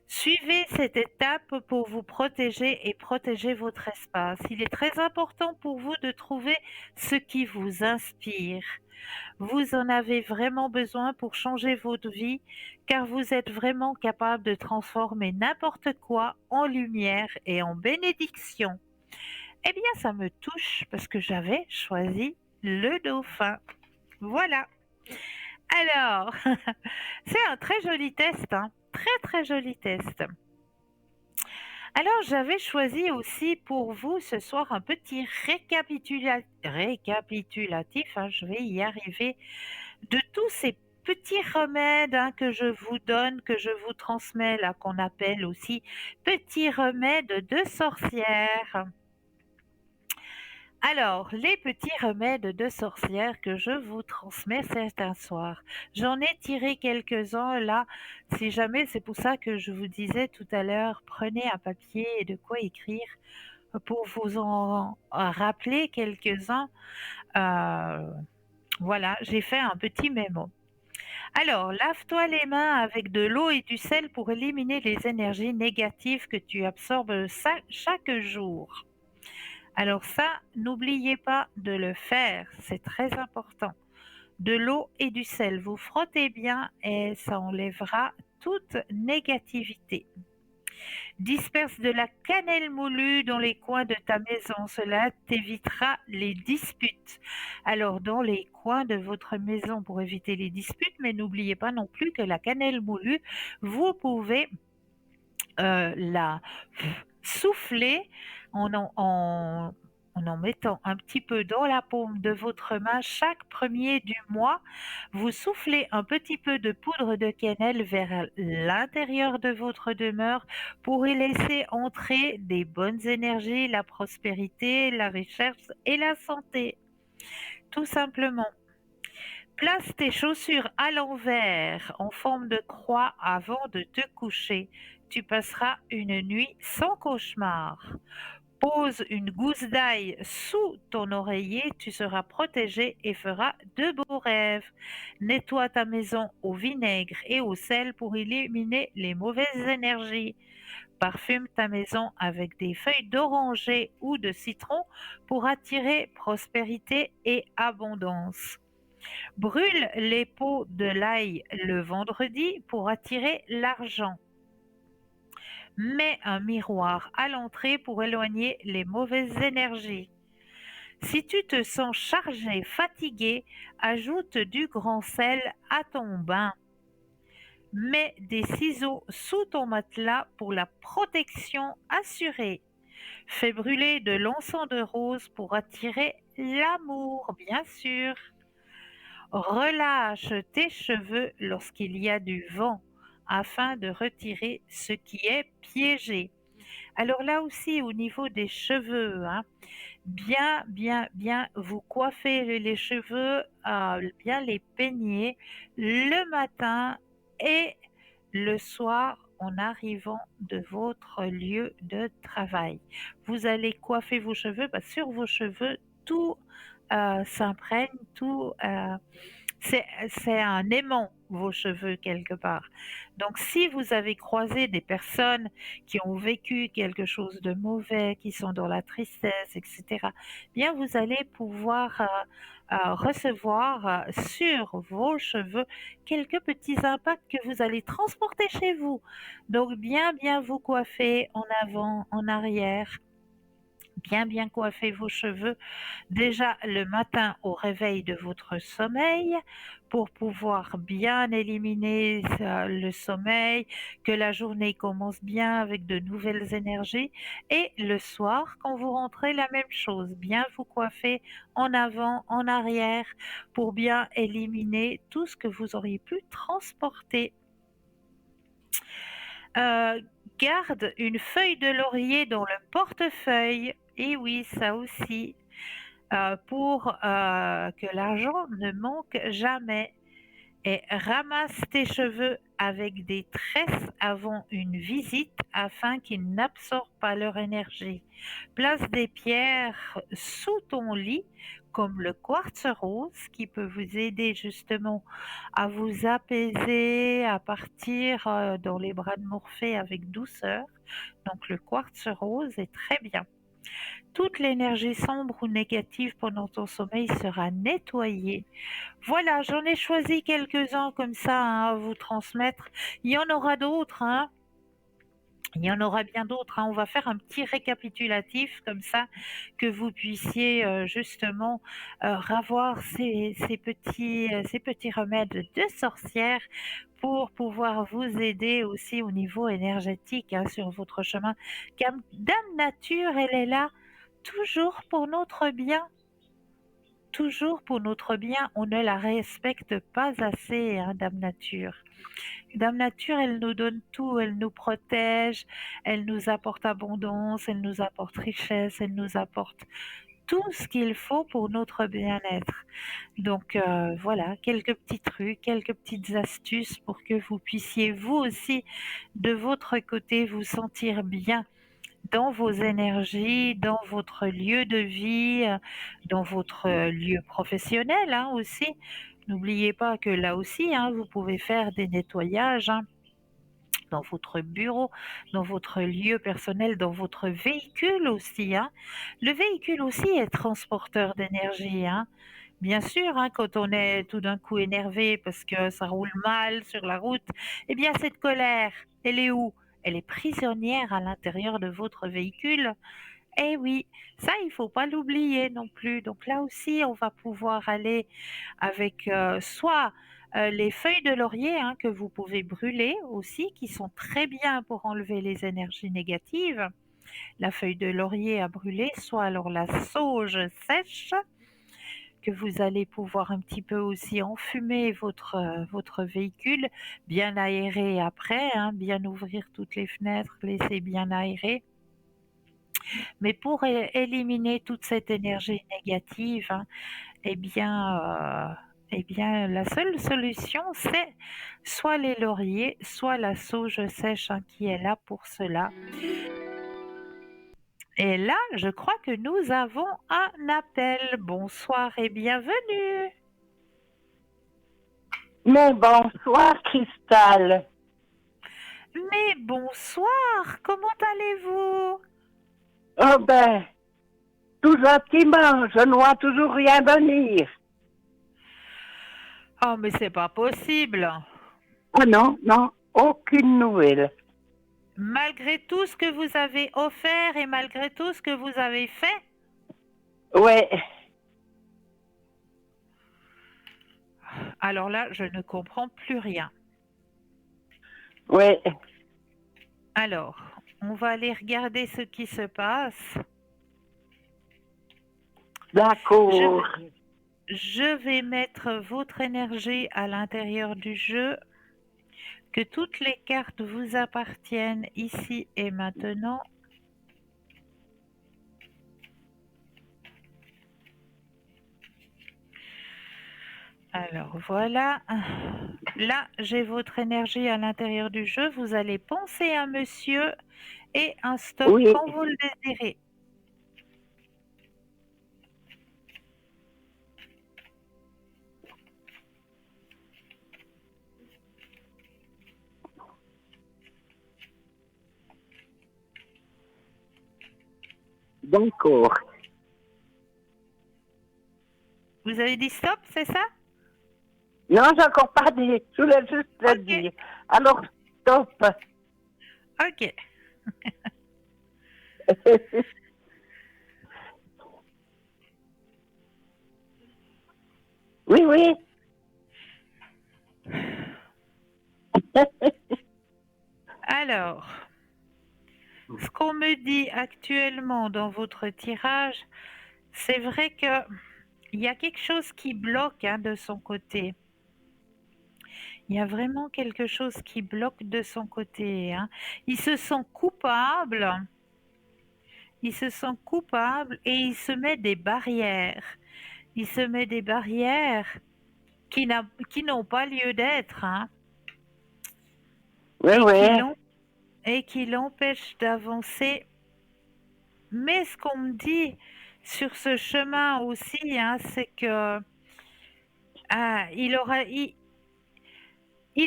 Suivez cette étape pour vous protéger et protéger votre espace. Il est très important pour vous de trouver ce qui vous inspire. Vous en avez vraiment besoin pour changer votre vie, car vous êtes vraiment capable de transformer n'importe quoi en lumière et en bénédiction. Eh bien, ça me touche parce que j'avais choisi le dauphin. Voilà. Alors, c'est un très joli test, hein. Très très joli test. Alors, j'avais choisi aussi pour vous ce soir un petit récapitulatif, hein, je vais y arriver, de tous ces petits remèdes, hein, que je vous donne, que je vous transmets là, qu'on appelle aussi petits remèdes de sorcière. Alors, les petits remèdes de sorcière que je vous transmets certains soirs. J'en ai tiré quelques-uns là, si jamais, c'est pour ça que je vous disais tout à l'heure, prenez un papier et de quoi écrire pour vous en rappeler quelques-uns. Euh, voilà, j'ai fait un petit mémo. Alors, lave-toi les mains avec de l'eau et du sel pour éliminer les énergies négatives que tu absorbes chaque jour. Alors ça, n'oubliez pas de le faire, c'est très important. De l'eau et du sel, vous frottez bien et ça enlèvera toute négativité. Disperse de la cannelle moulue dans les coins de ta maison, cela t'évitera les disputes. Alors dans les coins de votre maison pour éviter les disputes, mais n'oubliez pas non plus que la cannelle moulue, vous pouvez la souffler en mettant un petit peu dans la paume de votre main chaque premier du mois. Vous soufflez un petit peu de poudre de cannelle vers l'intérieur de votre demeure pour y laisser entrer des bonnes énergies, la prospérité, la recherche et la santé. Tout simplement. Place tes chaussures à l'envers en forme de croix avant de te coucher. Tu passeras une nuit sans cauchemar. Pose une gousse d'ail sous ton oreiller, tu seras protégé et feras de beaux rêves. Nettoie ta maison au vinaigre et au sel pour éliminer les mauvaises énergies. Parfume ta maison avec des feuilles d'oranger ou de citron pour attirer prospérité et abondance. Brûle les pots de l'ail le vendredi pour attirer l'argent. Mets un miroir à l'entrée pour éloigner les mauvaises énergies. Si tu te sens chargé, fatigué, ajoute du grand sel à ton bain. Mets des ciseaux sous ton matelas pour la protection assurée. Fais brûler de l'encens de rose pour attirer l'amour, bien sûr. Relâche tes cheveux lorsqu'il y a du vent afin de retirer ce qui est piégé. Alors là aussi, au niveau des cheveux, hein, bien vous coiffer les cheveux, bien les peigner le matin et le soir en arrivant de votre lieu de travail. Vous allez coiffer vos cheveux, sur vos cheveux, tout s'imprègne, tout c'est un aimant, vos cheveux, quelque part. Donc, si vous avez croisé des personnes qui ont vécu quelque chose de mauvais, qui sont dans la tristesse, etc., bien, vous allez pouvoir recevoir sur vos cheveux quelques petits impacts que vous allez transporter chez vous. Donc, bien vous coiffer en avant, en arrière. Bien coiffer vos cheveux déjà le matin au réveil de votre sommeil pour pouvoir bien éliminer le sommeil, que la journée commence bien avec de nouvelles énergies et le soir quand vous rentrez la même chose, bien vous coiffer en avant, en arrière pour bien éliminer tout ce que vous auriez pu transporter. Euh, Garde une feuille de laurier dans le portefeuille. Et oui, ça aussi, pour que l'argent ne manque jamais. Et ramasse tes cheveux avec des tresses avant une visite afin qu'ils n'absorbent pas leur énergie. Place des pierres sous ton lit comme le quartz rose qui peut vous aider justement à vous apaiser, à partir dans les bras de Morphée avec douceur. Donc le quartz rose est très bien. Toute l'énergie sombre ou négative pendant ton sommeil sera nettoyée. Voilà, j'en ai choisi quelques-uns comme ça hein, à vous transmettre. Il y en aura d'autres, hein. Il y en aura bien d'autres, hein. On va faire un petit récapitulatif comme ça, que vous puissiez justement revoir ces petits remèdes de sorcière pour pouvoir vous aider aussi au niveau énergétique hein, sur votre chemin. Car Dame Nature, elle est là toujours pour notre bien. Toujours pour notre bien, on ne la respecte pas assez, hein, Dame Nature. Dame Nature, elle nous donne tout, elle nous protège, elle nous apporte abondance, elle nous apporte richesse, elle nous apporte tout ce qu'il faut pour notre bien-être. Donc voilà, quelques petits trucs, quelques petites astuces pour que vous puissiez vous aussi, de votre côté, vous sentir bien dans vos énergies, dans votre lieu de vie, dans votre lieu professionnel hein, aussi. N'oubliez pas que là aussi, hein, vous pouvez faire des nettoyages hein, dans votre bureau, dans votre lieu personnel, dans votre véhicule aussi. Hein. Le véhicule aussi est transporteur d'énergie. Hein. Bien sûr, hein, quand on est tout d'un coup énervé parce que ça roule mal sur la route, eh bien cette colère, elle est où? Elle est prisonnière à l'intérieur de votre véhicule. Eh oui, ça, il faut pas l'oublier non plus. Donc là aussi, on va pouvoir aller avec soit les feuilles de laurier hein, que vous pouvez brûler aussi, qui sont très bien pour enlever les énergies négatives. La feuille de laurier à brûler, soit alors la sauge sèche que vous allez pouvoir un petit peu aussi enfumer votre véhicule, bien aéré après, hein, bien ouvrir toutes les fenêtres, laisser bien aérer. Mais pour éliminer toute cette énergie négative, hein, eh bien, la seule solution, c'est soit les lauriers, soit la sauge sèche hein, qui est là pour cela. Et là, je crois que nous avons un appel. Bonsoir et bienvenue. Mais bonsoir, Cristal. Mais bonsoir, comment allez-vous? Oh ben, tout gentiment, je ne vois toujours rien venir. Oh, mais c'est pas possible. Ah non, non, aucune nouvelle. Malgré tout ce que vous avez offert et malgré tout ce que vous avez fait? Ouais, Alors là, je ne comprends plus rien. ouais, Alors, on va aller regarder ce qui se passe. d'accord. Je vais mettre votre énergie à l'intérieur du jeu, que toutes les cartes vous appartiennent ici et maintenant. Alors voilà, là j'ai votre énergie à l'intérieur du jeu. Vous allez penser à monsieur et un stop Oui, quand vous le désirez. d'accord. Vous avez dit stop, c'est ça? Non, j'ai encore pas dit, je voulais juste le Ok. dire. Alors, stop. Ok. Oui, oui. Alors, ce qu'on me dit actuellement dans votre tirage, c'est vrai que il y a quelque chose qui bloque hein, de son côté. Il y a vraiment quelque chose qui bloque de son côté. Hein. Il se sent coupable. Il se sent coupable et il se met des barrières. Il se met des barrières qui n'ont pas lieu d'être hein, Oui, et oui. et qui l'empêchent d'avancer. Mais ce qu'on me dit, sur ce chemin aussi, hein, c'est que il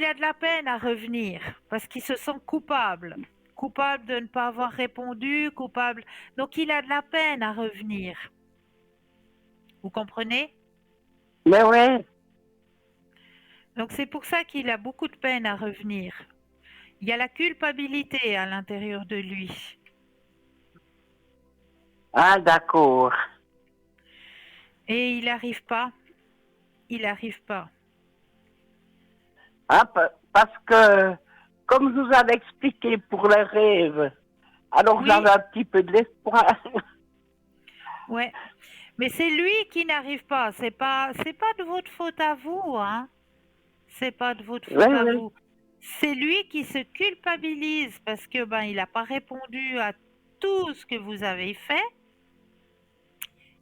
a de la peine à revenir parce qu'il se sent coupable. Coupable de ne pas avoir répondu, coupable. Donc il a de la peine à revenir. Vous comprenez? Mais ouais. Donc c'est pour ça qu'il a beaucoup de peine à revenir. Il y a la culpabilité à l'intérieur de lui. Ah, d'accord. Et il n'arrive pas. Il n'arrive pas. Ah, parce que, comme je vous avais expliqué pour les rêves, alors Oui. j'avais un petit peu de l'espoir. Ouais. Mais c'est lui qui n'arrive pas. C'est pas de votre faute à vous, hein. C'est pas de votre faute Oui, à oui. vous. C'est lui qui se culpabilise parce que ben il n'a pas répondu à tout ce que vous avez fait.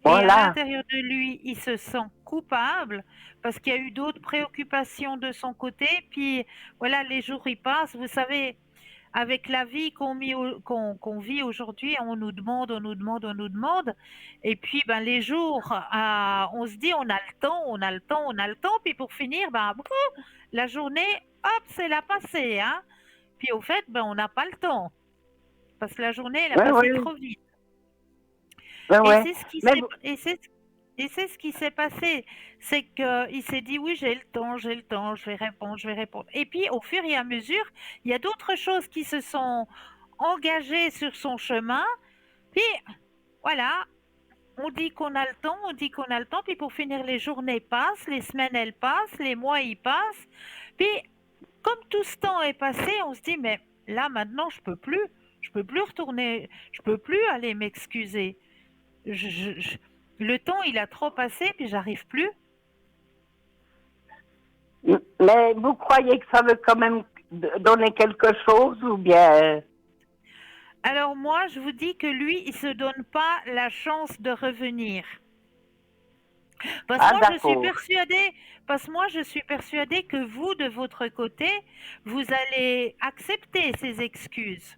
Et à Voilà. l'intérieur de lui, il se sent coupable parce qu'il y a eu d'autres préoccupations de son côté. Puis voilà, les jours y passent. Vous savez, avec la vie qu'on vit aujourd'hui, on nous demande, on nous demande, on nous demande. Et puis ben les jours, on se dit on a le temps, on a le temps, on a le temps. Puis pour finir, ben la journée, hop, c'est la passée, hein. Puis au fait, ben on n'a pas le temps parce que la journée, elle a Oui, passé oui. trop vite. Oui, Et oui. c'est ce qui Mais s'est et c'est ce qui s'est passé. C'est qu'il s'est dit oui, j'ai le temps, je vais répondre, je vais répondre. Et puis au fur et à mesure, il y a d'autres choses qui se sont engagées sur son chemin. Puis voilà, on dit qu'on a le temps, on dit qu'on a le temps, puis pour finir, les journées passent, les semaines elles passent, les mois y passent. Puis comme tout ce temps est passé, on se dit mais là maintenant je peux plus retourner, je peux plus aller m'excuser. Le temps, il a trop passé, puis j'arrive plus. Mais vous croyez que ça veut quand même donner quelque chose ou bien... Alors moi, je vous dis que lui, il se donne pas la chance de revenir. Parce que Ah, moi, d'accord. je suis persuadée que vous, de votre côté, vous allez accepter ses excuses.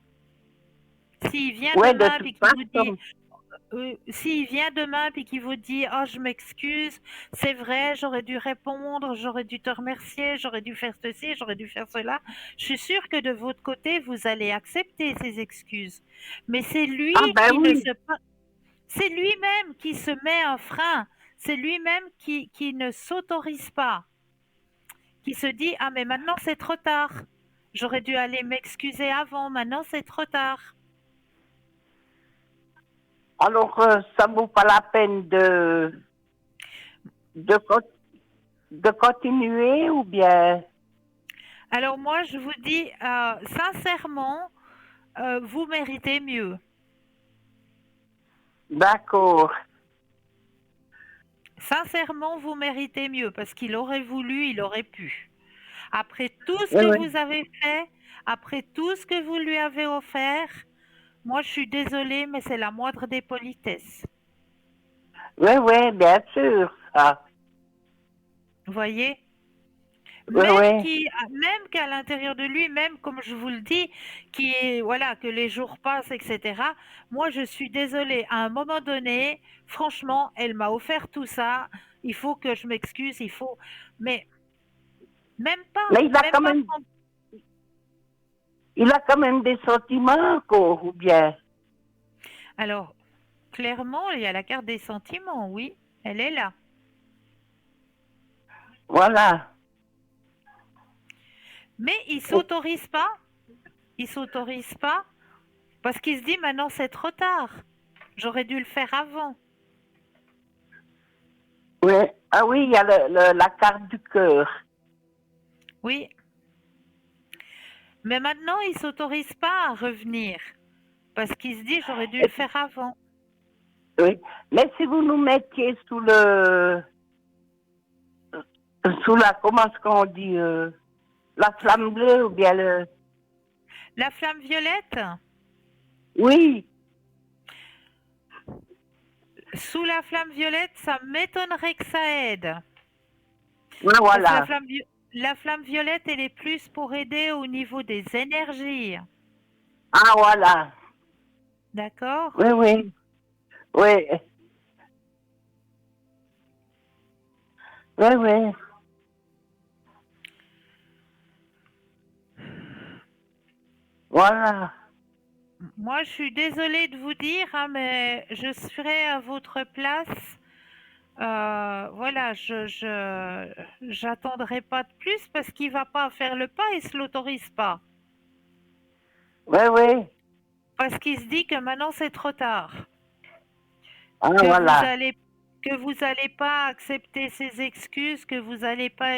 S'il vient Ouais, de demain toute puis qu'il vous dit, façon. s'il vient demain puis qu'il vous dit oh je m'excuse, c'est vrai, j'aurais dû répondre, j'aurais dû te remercier, j'aurais dû faire ceci, j'aurais dû faire cela, je suis sûre que de votre côté vous allez accepter ses excuses. Mais c'est lui Ah, ben qui ne oui. se c'est lui-même qui se met un frein, c'est lui-même qui ne s'autorise pas, qui se dit ah mais maintenant c'est trop tard. J'aurais dû aller m'excuser avant, maintenant c'est trop tard. Alors, ça vaut pas la peine de, con- de continuer ou bien... Alors moi, je vous dis sincèrement, vous méritez mieux. D'accord. Sincèrement, vous méritez mieux parce qu'il aurait voulu, il aurait pu. Après tout ce Oui, que oui. vous avez fait, après tout ce que vous lui avez offert, moi je suis désolée, mais c'est la moindre des politesses. Oui, oui, bien sûr. Ah. Vous voyez? Oui, oui. Même qu'à l'intérieur de lui, même comme je vous le dis, voilà, que les jours passent, etc. Moi, je suis désolée. À un moment donné, franchement, elle m'a offert tout ça. Il faut que je m'excuse. Mais même pas, Mais même pas. il a quand même des sentiments encore, ou bien... Alors, clairement, il y a la carte des sentiments. Oui, elle est là. Voilà. Mais il s'autorise pas. Il s'autorise pas parce qu'il se dit maintenant c'est trop tard. J'aurais dû le faire avant. Oui. Ah oui, il y a la carte du cœur. Oui. Mais maintenant, il s'autorise pas à revenir parce qu'il se dit j'aurais dû le faire avant. Oui. Mais si vous nous mettiez sous la, comment est-ce qu'on dit, la flamme bleue ou bien le... La flamme violette, Oui. sous la flamme violette, ça m'étonnerait que ça aide. Voilà. Parce que la flamme violette, elle est plus pour aider au niveau des énergies. Ah, voilà. D'accord? Oui, oui. Oui. Oui, oui. Voilà. Moi, je suis désolée de vous dire, hein, mais je serai à votre place. Voilà, j'attendrai pas de plus parce qu'il va pas faire le pas, il se l'autorise pas. Oui, oui. Parce qu'il se dit que maintenant c'est trop tard. Ah, Que voilà. que vous allez pas accepter ses excuses, que vous allez pas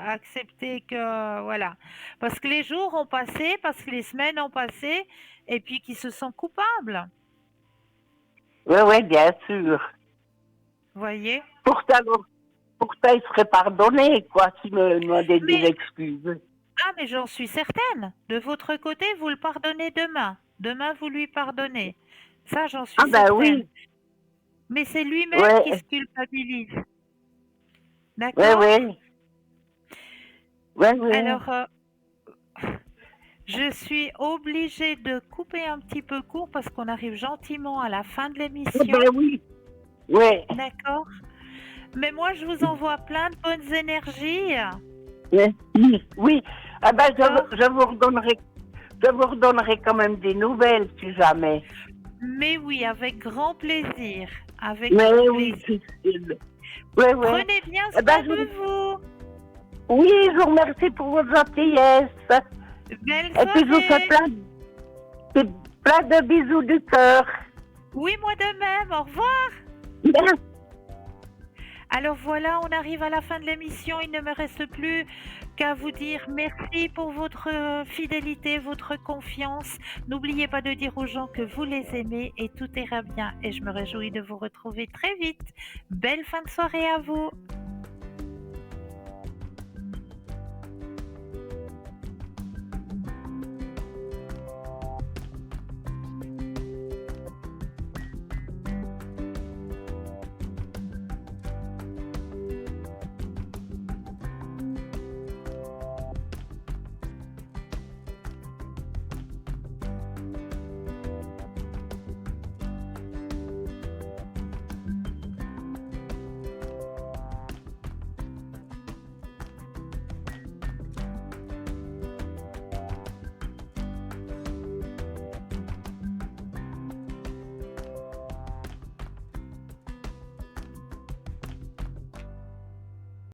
accepter que voilà. Parce que les jours ont passé, parce que les semaines ont passé, et puis qu'ils se sentent coupables. Oui, oui, bien sûr. Voyez? Pourtant, il serait pardonné, quoi, s'il me demandait des Mais excuses. mais j'en suis certaine. De votre côté, vous le pardonnez demain. Demain, vous lui pardonnez. Ça, j'en suis Ah, ben certaine. oui. Mais c'est lui-même qui Oui, se culpabilise. oui, D'accord? oui. Oui, oui. Alors, je suis obligée de couper un petit peu court parce qu'on arrive gentiment à la fin de Ah, l'émission. ben oui. Oui. D'accord? Mais moi, je vous envoie plein de bonnes énergies. Oui. Oui. Ah ben, D'accord? je vous redonnerai quand même des nouvelles, si jamais. Mais oui, avec grand plaisir. Avec Mais grand oui, plaisir. Christine. Oui, oui. Prenez bien Eh ben, soin de vous. oui, je vous remercie pour votre gentillesse. Belle Et puis, je vous fais soirée. plein de bisous du cœur. Oui, moi de même. Au revoir. Bien. Alors voilà, on arrive à la fin de l'émission. Il ne me reste plus qu'à vous dire merci pour votre fidélité, votre confiance. N'oubliez pas de dire aux gens que vous les aimez et tout ira bien. Et je me réjouis de vous retrouver très vite. Belle fin de soirée à vous.